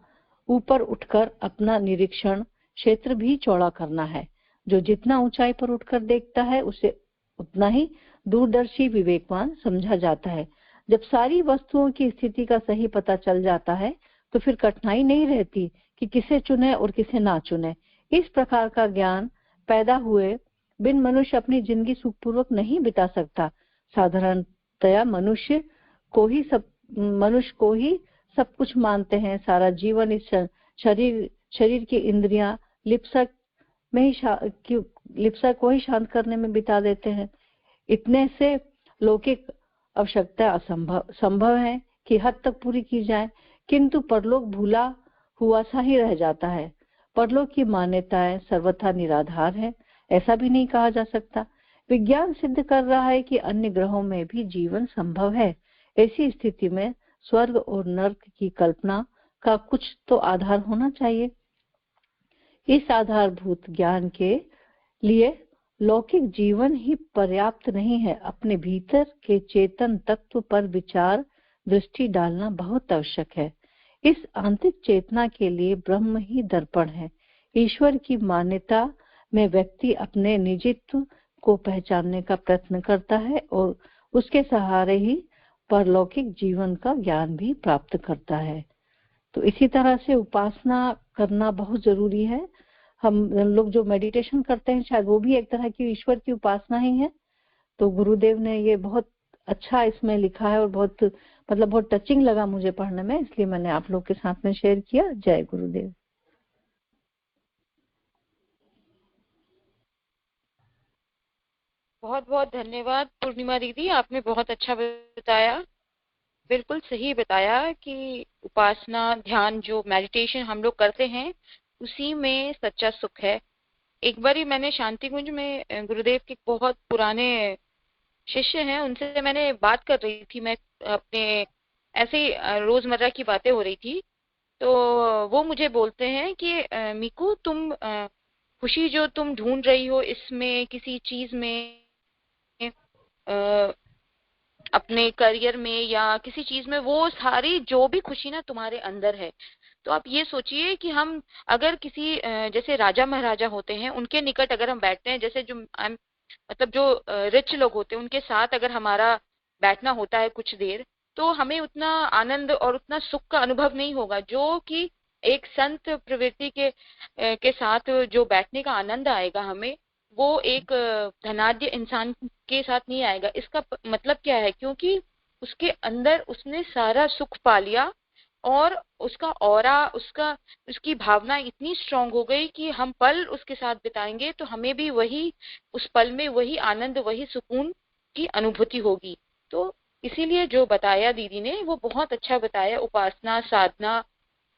ऊपर उठकर अपना निरीक्षण क्षेत्र भी चौड़ा करना है। जो जितना ऊंचाई पर उठकर देखता है, उसे उतना ही दूरदर्शी विवेकवान समझा जाता है। जब सारी वस्तुओं की स्थिति का सही पता चल जाता है, तो फिर कठिनाई नहीं रहती कि किसे चुने और किसे ना चुने। इस प्रकार का ज्ञान पैदा हुए बिन मनुष्य अपनी जिंदगी सुखपूर्वक नहीं बिता सकता। साधारणतया मनुष्य को ही सब कुछ मानते हैं। सारा जीवन इस शरीर की इंद्रियां लिप्सा को ही शांत करने में बिता देते हैं। इतने से लौकिक आवश्यकता संभव है कि हद तक पूरी की जाए, किंतु परलोक भूला हुआ सा ही रह जाता है। परलोक की मान्यताएं सर्वथा निराधार है, ऐसा भी नहीं कहा जा सकता। विज्ञान सिद्ध कर रहा है कि अन्य ग्रहों में भी जीवन संभव है। ऐसी स्थिति में स्वर्ग और नर्क की कल्पना का कुछ तो आधार होना चाहिए। इस आधारभूत ज्ञान के लिए लौकिक जीवन ही पर्याप्त नहीं है। अपने भीतर के चेतन तत्व पर विचार दृष्टि डालना बहुत आवश्यक है। इस आंतरिक चेतना के लिए ब्रह्म ही दर्पण है। ईश्वर की मान्यता में व्यक्ति अपने निजित्व को पहचानने का प्रयत्न करता है और उसके सहारे ही परलौकिक जीवन का ज्ञान भी प्राप्त करता है। तो इसी तरह से उपासना करना बहुत जरूरी है। हम लोग जो मेडिटेशन करते हैं, शायद वो भी एक तरह की ईश्वर की उपासना ही है। तो गुरुदेव ने ये बहुत अच्छा इसमें लिखा है और बहुत टचिंग लगा मुझे पढ़ने में, इसलिए मैंने आप लोग के साथ में शेयर किया। जय गुरुदेव। बहुत बहुत धन्यवाद पूर्णिमा दीदी, आपने बहुत अच्छा बताया। बिल्कुल सही बताया कि उपासना, ध्यान, जो मेडिटेशन हम लोग करते हैं उसी में सच्चा सुख है। एक बार ही मैंने शांति कुंज में गुरुदेव के बहुत पुराने शिष्य हैं, उनसे मैंने बात कर रही थी, मैं अपने ऐसे ही रोजमर्रा की बातें हो रही थी, तो वो मुझे बोलते हैं कि मीकू, तुम खुशी जो तुम ढूंढ रही हो इसमें, किसी चीज में, अपने करियर में या किसी चीज में, वो सारी जो भी खुशी ना तुम्हारे अंदर है। तो आप ये सोचिए कि हम अगर किसी जैसे राजा महाराजा होते हैं उनके निकट अगर हम बैठते हैं, जैसे जो मतलब जो रिच लोग होते हैं उनके साथ अगर हमारा बैठना होता है कुछ देर, तो हमें उतना आनंद और उतना सुख का अनुभव नहीं होगा जो कि एक संत प्रवृत्ति के साथ जो बैठने का आनंद आएगा हमें, वो एक धनाढ्य इंसान के साथ नहीं आएगा। इसका मतलब क्या है? क्योंकि उसके अंदर उसने सारा सुख पा लिया और उसका ऑरा, उसकी भावना इतनी स्ट्रांग हो गई कि हम पल उसके साथ बिताएंगे तो हमें भी वही, उस पल में वही आनंद, वही सुकून की अनुभूति होगी। तो इसीलिए जो बताया दीदी ने वो बहुत अच्छा बताया। उपासना, साधना,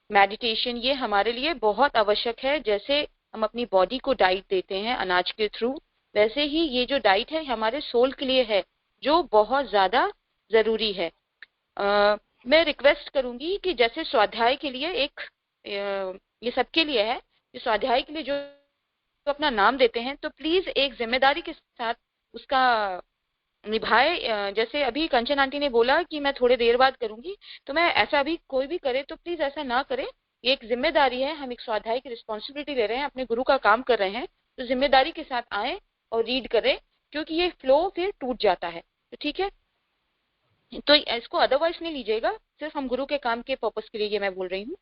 मेडिटेशन ये हमारे लिए बहुत आवश्यक है। जैसे हम अपनी बॉडी को डाइट देते हैं अनाज के थ्रू, वैसे ही ये जो डाइट है हमारे सोल के लिए है, जो बहुत ज्यादा जरूरी है। मैं रिक्वेस्ट करूंगी कि जैसे स्वाध्याय के लिए एक ये सबके लिए है, ये स्वाध्याय के लिए जो अपना नाम देते हैं तो प्लीज एक जिम्मेदारी के साथ उसका निभाए। जैसे अभी कंचन आंटी ने बोला कि मैं थोड़ी देर बाद करूंगी, तो मैं ऐसा अभी कोई भी करे तो प्लीज ऐसा ना करे। ये एक जिम्मेदारी है, हम एक स्वाध्याय की रिस्पॉन्सिबिलिटी ले रहे हैं, अपने गुरु का काम कर रहे हैं, तो जिम्मेदारी के साथ आए और रीड करें, क्योंकि ये फ्लो फिर टूट जाता है। तो ठीक है, तो इसको अदरवाइज नहीं लीजिएगा, सिर्फ हम गुरु के काम के पर्पस के लिए ये मैं बोल रही हूँ।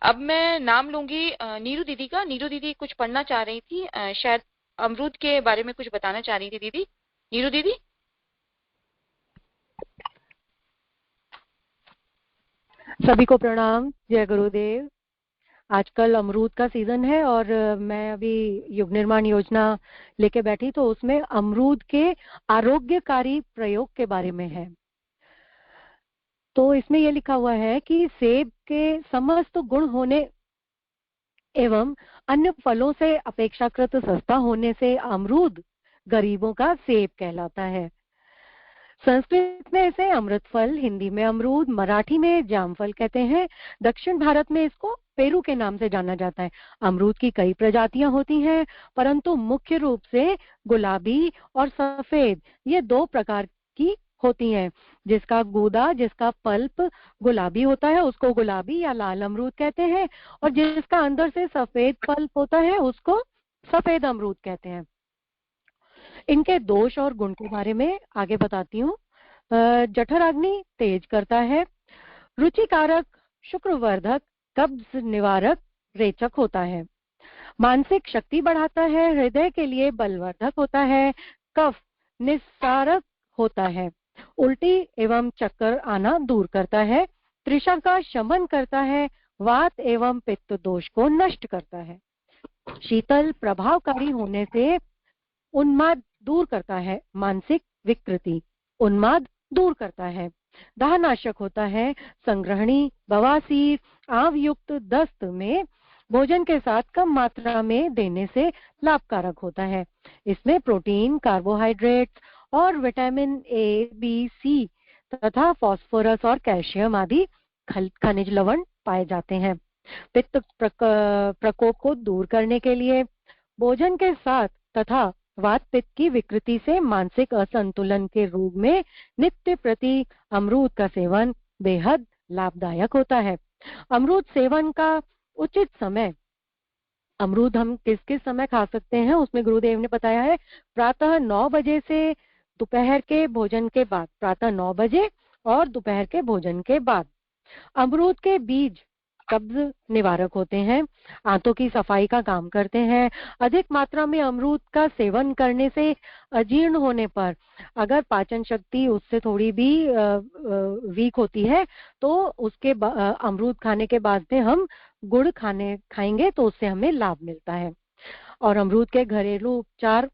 अब मैं नाम लूंगी नीरू दीदी का। नीरू दीदी कुछ पढ़ना चाह रही थी, शायद अमरूद के बारे में कुछ बताना चाह रही थी दीदी। नीरू दीदी। सभी को प्रणाम, जय गुरुदेव। आजकल अमरूद का सीजन है और मैं अभी युग निर्माण योजना लेके बैठी, तो उसमें अमरूद के आरोग्यकारी प्रयोग के बारे में है। तो इसमें यह लिखा हुआ है कि सेब के समस्त गुण होने एवं अन्य फलों से अपेक्षाकृत सस्ता होने से अमरूद गरीबों का सेब कहलाता है। संस्कृत में इसे अमृत फल, हिंदी में अमरूद, मराठी में जामफल कहते हैं। दक्षिण भारत में इसको पेरू के नाम से जाना जाता है। अमरूद की कई प्रजातियां होती हैं, परंतु मुख्य रूप से गुलाबी और सफेद ये दो प्रकार की होती हैं। जिसका गूदा, जिसका पल्प गुलाबी होता है उसको गुलाबी या लाल अमरूद कहते हैं, और जिसका अंदर से सफेद पल्प होता है उसको सफेद अमरूद कहते हैं। इनके दोष और गुण के बारे में आगे बताती हूँ। जठराग्नि तेज करता है, रुचिकारक, शुक्रवर्धक, कब्ज निवारक, रेचक होता है, मानसिक शक्ति बढ़ाता है, हृदय के लिए बलवर्धक होता है, कफ निस्सारक होता है, उल्टी एवं चक्कर आना दूर करता है, तृषा का शमन करता है, वात एवं पित्त दोष को नष्ट करता है, शीतल प्रभावकारी होने से उन्माद दूर करता है, मानसिक विकृति उन्माद दूर करता है, दाहनाशक होता है, संग्रहणी, बवासीर, आंव युक्त दस्त में भोजन के साथ कम मात्रा में देने से लाभकारक होता है। इसमें प्रोटीन, कार्बोहाइड्रेट्स और विटामिन ए, बी, सी तथा फास्फोरस और कैल्शियम आदि खनिज लवण पाए जाते हैं। पित्त प्रकोप को दूर करने के लिए भोजन के साथ तथा वात पित्त की विकृति से मानसिक असंतुलन के रोग में नित्य प्रति अमरूद का सेवन बेहद लाभदायक होता है। अमरूद सेवन का उचित समय, अमरूद हम किस किस समय खा सकते हैं उसमें गुरुदेव ने बताया है। प्रातः 9 बजे से दोपहर के भोजन के बाद, प्रातः 9 बजे और दोपहर के भोजन के बाद। अमरूद के बीज कब्ज निवारक होते हैं, आंतों की सफाई का काम करते हैं। अधिक मात्रा में अमरूद का सेवन करने से अजीर्ण होने पर, अगर पाचन शक्ति उससे थोड़ी भी वीक होती है तो उसके अमरूद खाने के बाद में हम गुड़ खाएंगे तो उससे हमें लाभ मिलता है। और अमरूद के घरेलू उपचार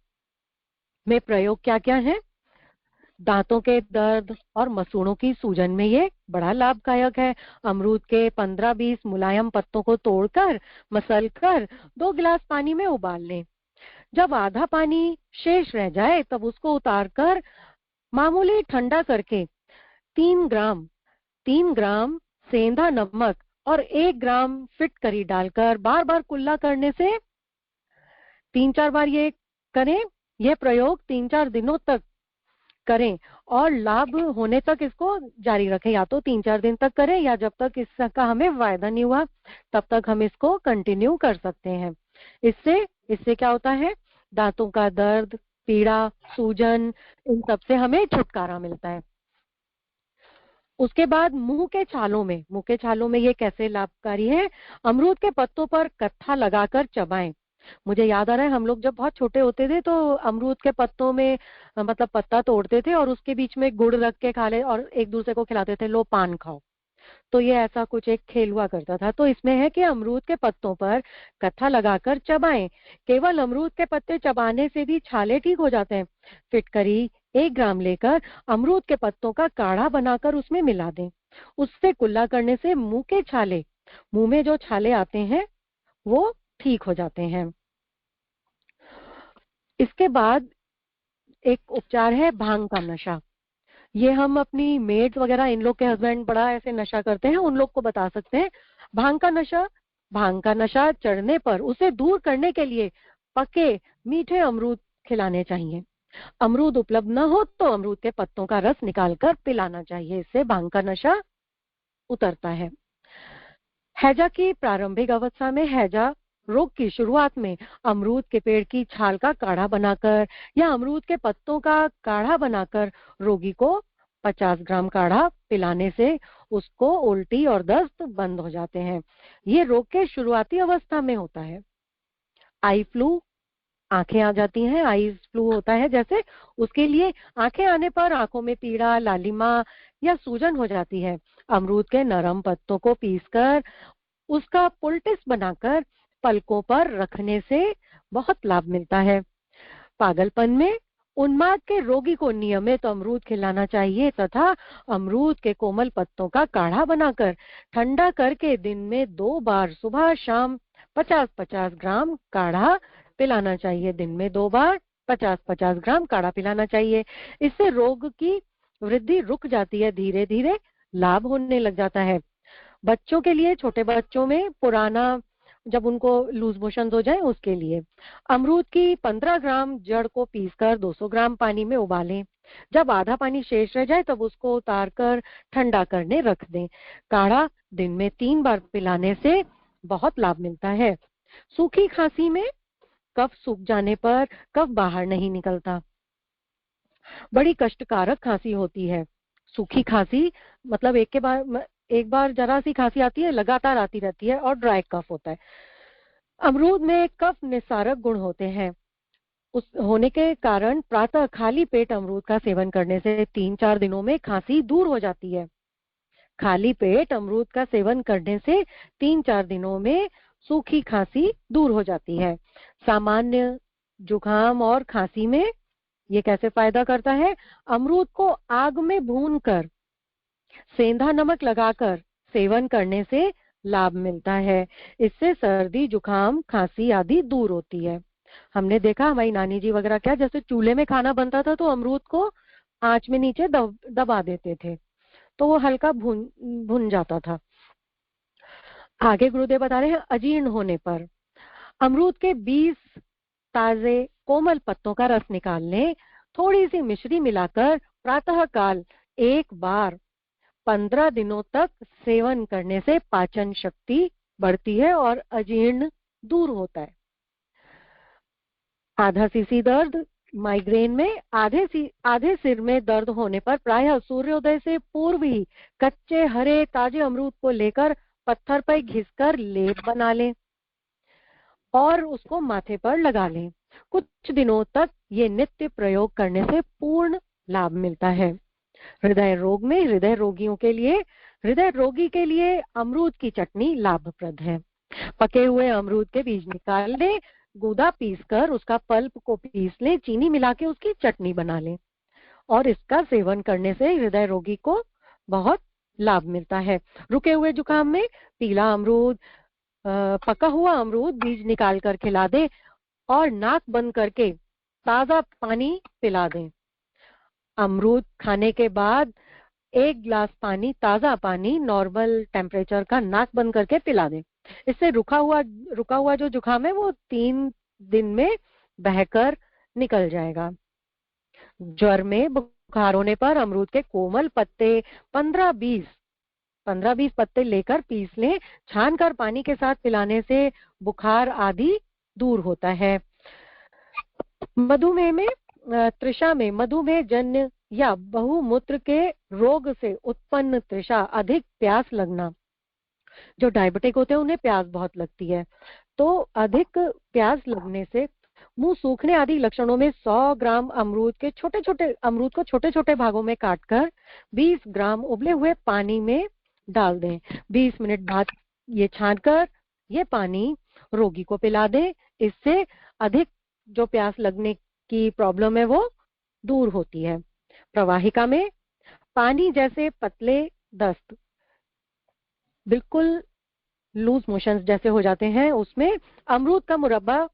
में प्रयोग क्या क्या है? दांतों के दर्द और मसूड़ों की सूजन में ये बड़ा लाभदायक है। अमरूद के 15-20 मुलायम पत्तों को तोड़कर मसलकर 2 गिलास पानी में उबाल लें। जब आधा पानी शेष रह जाए तब उसको उतारकर मामूली ठंडा करके 3 ग्राम सेंधा नमक और 1 ग्राम फिटकरी डालकर बार बार कुल्ला करने से 3-4 बार ये करें। यह प्रयोग 3-4 दिनों तक करें और लाभ होने तक इसको जारी रखें। या तो 3-4 दिन तक करें या जब तक इसका हमें फायदा नहीं हुआ तब तक हम इसको कंटिन्यू कर सकते हैं। इससे क्या होता है, दांतों का दर्द, पीड़ा, सूजन, इन सब से हमें छुटकारा मिलता है। उसके बाद मुंह के छालों में ये कैसे लाभकारी है। अमरूद के पत्तों पर कत्था लगाकर चबाएं। मुझे याद आ रहा है, हम लोग जब बहुत छोटे होते थे तो अमरूद के पत्तों में मतलब पत्ता तोड़ते थे और उसके बीच में गुड़ रख के खा ले और एक दूसरे को खिलाते थे, लो पान खाओ। तो ये ऐसा कुछ एक खेल हुआ करता था। तो इसमें है कि अमरूद के पत्तों पर कत्था लगाकर चबाएं। केवल अमरूद के पत्ते चबाने से भी छाले ठीक हो जाते हैं। फिटकरी 1 ग्राम लेकर अमरूद के पत्तों का काढ़ा बनाकर उसमें मिला दें। उससे कुल्ला करने से मुंह में जो छाले आते हैं वो ठीक हो जाते हैं। इसके बाद एक उपचार है भांग का नशा। ये हम अपनी मेड्स वगैरह, इन लोग के हस्बैंड बड़ा ऐसे नशा करते हैं, उन लोग को बता सकते हैं। भांग का नशा चढ़ने पर उसे दूर करने के लिए पके मीठे अमरूद खिलाने चाहिए। अमरूद उपलब्ध न हो तो अमरूद के पत्तों का रस निकालकर पिलाना चाहिए। इससे भांग का नशा उतरता है। हैजा की प्रारंभिक अवस्था में, हैजा रोग की शुरुआत में अमरूद के पेड़ की छाल का काढ़ा बनाकर या अमरूद के पत्तों का काढ़ा बनाकर रोगी को 50 ग्राम काढ़ा पिलाने से उसको उल्टी और दस्त बंद हो जाते हैं। ये रोग के शुरुआती अवस्था में होता है। आई फ्लू, आंखें आ जाती हैं, आईज फ्लू होता है जैसे, उसके लिए आंखें आने पर आंखों में पीड़ा, लालिमा या सूजन हो जाती है। अमरूद के नरम पत्तों को पीसकर उसका पुलटिस बनाकर पलकों पर रखने से बहुत लाभ मिलता है। पागलपन में उन्माद के रोगी को नियमित अमरूद खिलाना चाहिए तथा अमरूद के कोमल पत्तों का काढ़ा बनाकर ठंडा करके दिन में 2 बार सुबह शाम 50-50 ग्राम काढ़ा पिलाना चाहिए। दिन में 2 बार 50-50 ग्राम काढ़ा पिलाना चाहिए। इससे रोग की वृद्धि रुक जाती है, धीरे धीरे लाभ होने लग जाता है। बच्चों के लिए, छोटे बच्चों में पुराना जब उनको लूज मोशन हो जाए उसके लिए अमरूद की 15 ग्राम जड़ को पीसकर 200 ग्राम पानी में उबालें। जब आधा पानी शेष रह जाए तब उसको उतारकर ठंडा करने रख दें। काढ़ा दिन में 3 बार पिलाने से बहुत लाभ मिलता है। सूखी खांसी में कफ सूख जाने पर कफ बाहर नहीं निकलता, बड़ी कष्टकारक खांसी होती है। सूखी खांसी मतलब एक बार जरा सी खांसी आती है, लगातार आती रहती है और ड्राई कफ होता है। अमरूद में कफ निसारक गुण होते हैं। उस होने के कारण प्रातः खाली पेट अमरूद का सेवन करने से 3-4 दिनों में खांसी दूर हो जाती है। खाली पेट अमरूद का सेवन करने से 3-4 दिनों में सूखी खांसी दूर हो जाती है। सामान्य जुकाम और खांसी में ये कैसे फायदा करता है। अमरूद को आग में भूनकर सेंधा नमक लगाकर सेवन करने से लाभ मिलता है। इससे सर्दी, जुकाम, खांसी आदि दूर होती है। हमने देखा हमारी नानी जी वगैरह क्या, जैसे चूल्हे में खाना बनता था तो अमरूद को आंच में नीचे दबा देते थे तो वो हल्का भुन जाता था। आगे गुरुदेव बता रहे हैं, अजीर्ण होने पर अमरूद के 20 ताजे कोमल पत्तों का रस निकाल लें। थोड़ी सी मिश्री मिलाकर प्रातः काल 1 बार 15 दिनों तक सेवन करने से पाचन शक्ति बढ़ती है और अजीर्ण दूर होता है। आधा सीसी दर्द, माइग्रेन में आधे सिर में दर्द होने पर प्रायः सूर्योदय से पूर्व ही कच्चे हरे ताजे अमरूद को लेकर पत्थर पर घिसकर लेप बना लें और उसको माथे पर लगा लें। कुछ दिनों तक ये नित्य प्रयोग करने से पूर्ण लाभ मिलता है। हृदय रोगी के लिए अमरूद की चटनी लाभप्रद है। पके हुए अमरूद के बीज निकाल लें, गूदा पीसकर उसका पल्प को पीस लें, चीनी मिला के उसकी चटनी बना लें और इसका सेवन करने से हृदय रोगी को बहुत लाभ मिलता है। रुके हुए जुकाम में पीला अमरूद, पका हुआ अमरूद बीज निकाल कर खिला दें और नाक बंद करके ताजा पानी पिला दें। अमरूद खाने के बाद 1 गिलास पानी, ताजा पानी नॉर्मल टेम्परेचर का, नाक बंद करके पिला दें। इससे रुका हुआ जो जुकाम है वो 3 दिन में बहकर निकल जाएगा। ज्वर में बुखार होने पर अमरूद के कोमल पत्ते 15-20 पत्ते लेकर पीस लें। छानकर पानी के साथ पिलाने से बुखार आदि दूर होता है। मधुमेह में, तृषा में, मधुमेह जन्य या बहुमूत्र के रोग से उत्पन्न तृषा, अधिक प्यास लगना, जो डायबिटिक होते हैं उन्हें प्यास बहुत लगती है, तो अधिक प्यास लगने से मुंह सूखने आदि लक्षणों में 100 ग्राम अमरूद को छोटे छोटे भागों में काटकर 20 ग्राम उबले हुए पानी में डाल दें। 20 मिनट बाद ये छानकर ये पानी रोगी को पिला दें। इससे अधिक जो प्यास लगने की प्रॉब्लम है वो दूर होती है। प्रवाहिका में पानी जैसे पतले दस्त, बिल्कुल लूज मोशंस जैसे हो जाते हैं, उसमें अमरूद का मुरब्बा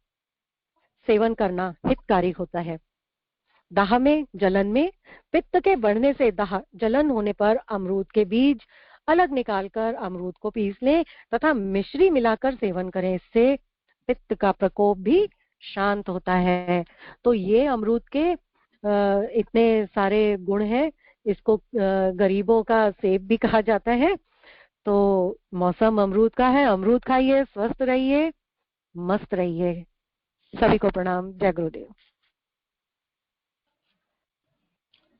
सेवन करना हितकारी होता है। दाह में, जलन में, पित्त के बढ़ने से जलन होने पर अमरूद के बीज अलग निकालकर अमरूद को पीस लें तथा मिश्री मिलाकर सेवन करें। इससे पित्त का प्रकोप भी शांत होता है। तो ये अमरूद के इतने सारे गुण हैं। इसको गरीबों का सेब भी कहा जाता है। तो मौसम अमरूद का है, अमरूद खाइए, स्वस्थ रहिए, मस्त रहिए। सभी को प्रणाम। जय गुरुदेव।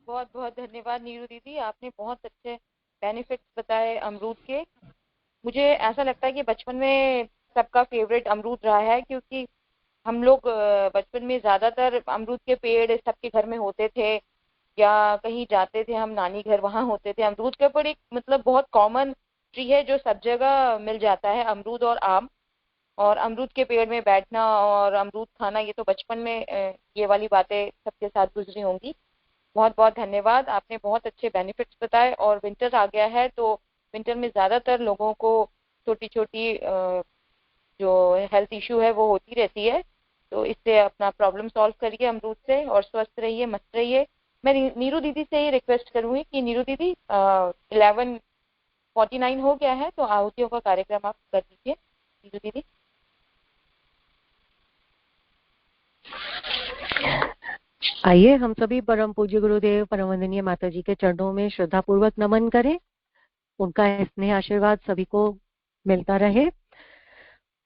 बहुत बहुत धन्यवाद नीरू दीदी, आपने बहुत अच्छे बेनिफिट्स बताए अमरूद के। मुझे ऐसा लगता है कि बचपन में सबका फेवरेट अमरूद रहा है, क्योंकि हम लोग बचपन में ज्यादातर अमरूद के पेड़ सबके घर में होते थे, या कहीं जाते थे हम नानी घर, वहां होते थे। अमरूद का पेड़ एक मतलब बहुत कॉमन ट्री है जो सब जगह मिल जाता है, अमरूद और आम। और अमरूद के पेड़ में बैठना और अमरूद खाना, ये तो बचपन में ये वाली बातें सबके साथ गुजरी होंगी। बहुत बहुत धन्यवाद, आपने बहुत अच्छे बेनिफिट्स बताए। और विंटर आ गया है, तो विंटर में ज्यादातर लोगों को छोटी छोटी जो हेल्थ इशू है वो होती रहती है। तो इससे अपना प्रॉब्लम सॉल्व करिए अमरूद से और स्वस्थ रहिए, मस्त रहिए। मैं नीरू दीदी से ही रिक्वेस्ट करूंगी कि नीरू दीदी 11:49 हो गया है, तो आहुतियों का कार्यक्रम आप कर दीजिए। नीरू दीदी। आइए हम सभी परम पूज्य गुरुदेव परम वंदनीय माता जी के चरणों में श्रद्धा पूर्वक नमन करें। उनका स्नेह आशीर्वाद सभी को मिलता रहे।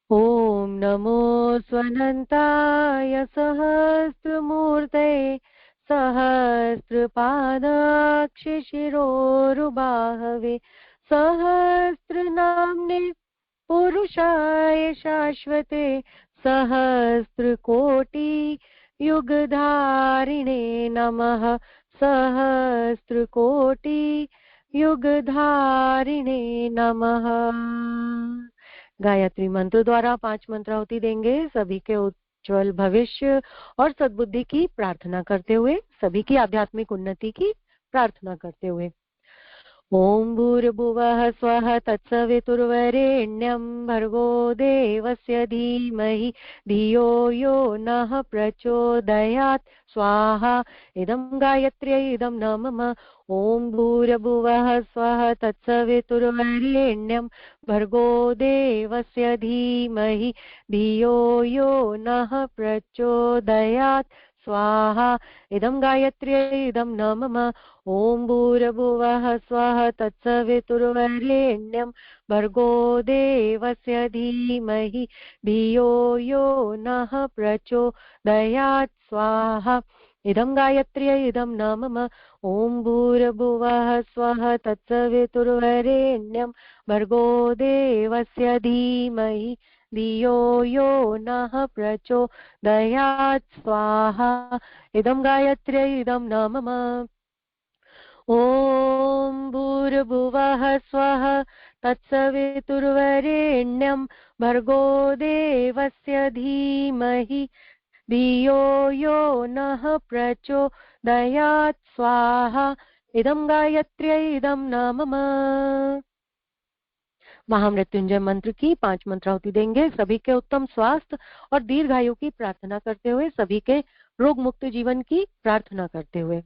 ओम नमो स्वनंताय सहस्त्रमूर्तये सहस्रपादाक्ष शिरोरुबाहवे सहस्रनाम्ने पुरुषाय शाश्वते सहस्रकोटि युगधारिणे नमः सहस्रकोटि युगधारिणे नमः। गायत्री मंत्र द्वारा 5 मंत्राहुति देंगे। सभी के उज्जवल भविष्य और सद्बुद्धि की प्रार्थना करते हुए, सभी की आध्यात्मिक उन्नति की प्रार्थना करते हुए। ओम भूर्भुवः स्वः तत्सवितुर्वरेण्यं भर्गो देवस्य धीमहि धियो यो नः प्रचोदयात् स्वाहा। इदं गायत्र्यै इदं न मम। ओम भूर्भुवः स्वः तत्सवितुर्वरेण्यं भर्गो देवस्य धीमहि धियो यो नः प्रचोदयात् स्वाहा। इदं गायत्र्यै इदं न मम। ओम भूर्भुवः स्वः तत्सवितुर्वरेण्यं भर्गो देवस्य धीमहि धियो यो नः प्रचोदयात् स्वाहा। इदं गायत्र्यै इदं न मम। ओम भूर्भुवः स्वः तत्सवितुर्वरेण्यं भर्गो देवस्य धीमहि धियो यो नः प्रचोदयात् स्वाहा। इदं गायत्र्यै इदं न मम। ओम भूर्भुवः स्वः तत्सवितुर्वरेण्यं भर्गो देवस्य धीमहि धियो यो नः प्रचोदयात् दयात् स्वाहा इदं गायत्र्यै इदं न मम। महामृत्युंजय मंत्र की 5 मंत्रावती देंगे, सभी के उत्तम स्वास्थ्य और दीर्घायु की प्रार्थना करते हुए, सभी के रोग मुक्त जीवन की प्रार्थना करते हुए।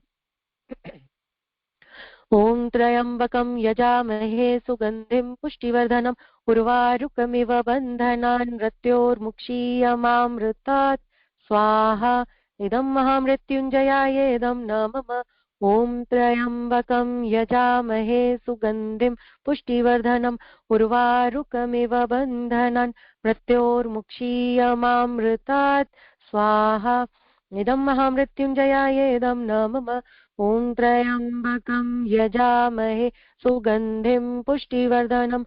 ओम त्र्यंबकं यजामहे सुगंधिं पुष्टिवर्धनम् उर्वारुकमिव बन्धनान् मृत्योर्मुक्षीयमामृतात् स्वाहा इदं महामृत्युंजयाय इदं न मम। ओम त्र्यंबकं यजामहे सुगंधिं पुष्टिवर्धनम् उर्वारुकमिव बन्धनान् मृत्योर्मुक्षीयमामृतात् स्वाहा इदं महामृत्युंजयाय इदं न मम। ओम त्र्यंबकं यजामहे सुगंधिं पुष्टिवर्धनम्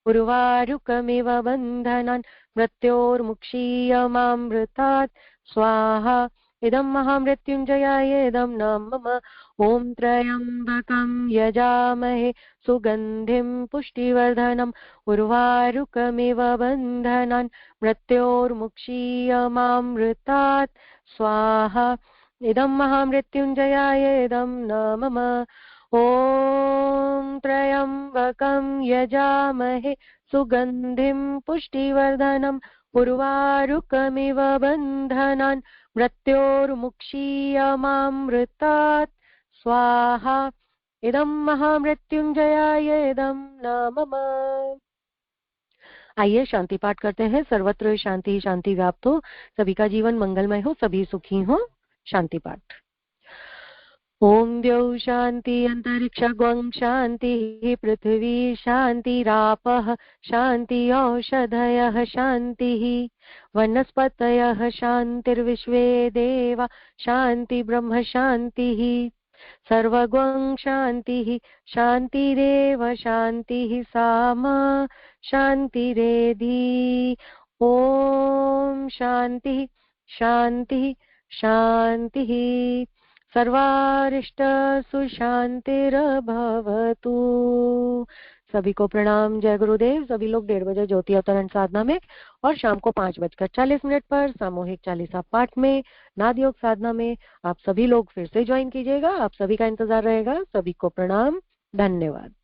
उर्वारुकमिव बन्धनान् मृत्योर्मुक्षीयमामृतात् स्वाहा इदं महामृत्युंजयाय इदं न मम। ओम त्र्यंबकं यजामहे सुगंधिं पुष्टिवर्धनम् उर्वारुकमिव बन्धनान् मृत्योर्मुक्षीयमामृतात् स्वाहा इदं महामृत्युंजयाय इदं न मम। ओम त्र्यंबकं यजामहे सुगंधिं पुष्टिवर्धनम् उर्वारुकमिव बन्धनान् मृत्योर्मुक्षीयमामृतात् स्वाहा इदं महामृत्युंजयाय इदं न मम। आइए शांति पाठ करते हैं। सर्वत्र शांति शांति व्याप्त हो, सभी का जीवन मंगलमय हो, सभी सुखी हो। शांति पाठ। ओम द्यौ शांति अंतरिक्ष ग्वं शांति पृथ्वी शांतिरापः शांति औषधयः शांति वनस्पतयः शांतिर्विश्वे देवा शांति ब्रह्म शांति सर्वगं शांति शांतिरेव शांति सामा शांतिरेधि। ओम शांति शांति शांति सर्वारिष्ट सुशांतिर्भवतु। सभी को प्रणाम, जय गुरुदेव। सभी लोग 1:30 बजे ज्योति अवतरण साधना में और शाम को 5:40 पर सामूहिक चालीसा पाठ में नाद योग साधना में आप सभी लोग फिर से ज्वाइन कीजिएगा। आप सभी का इंतजार रहेगा। सभी को प्रणाम, धन्यवाद।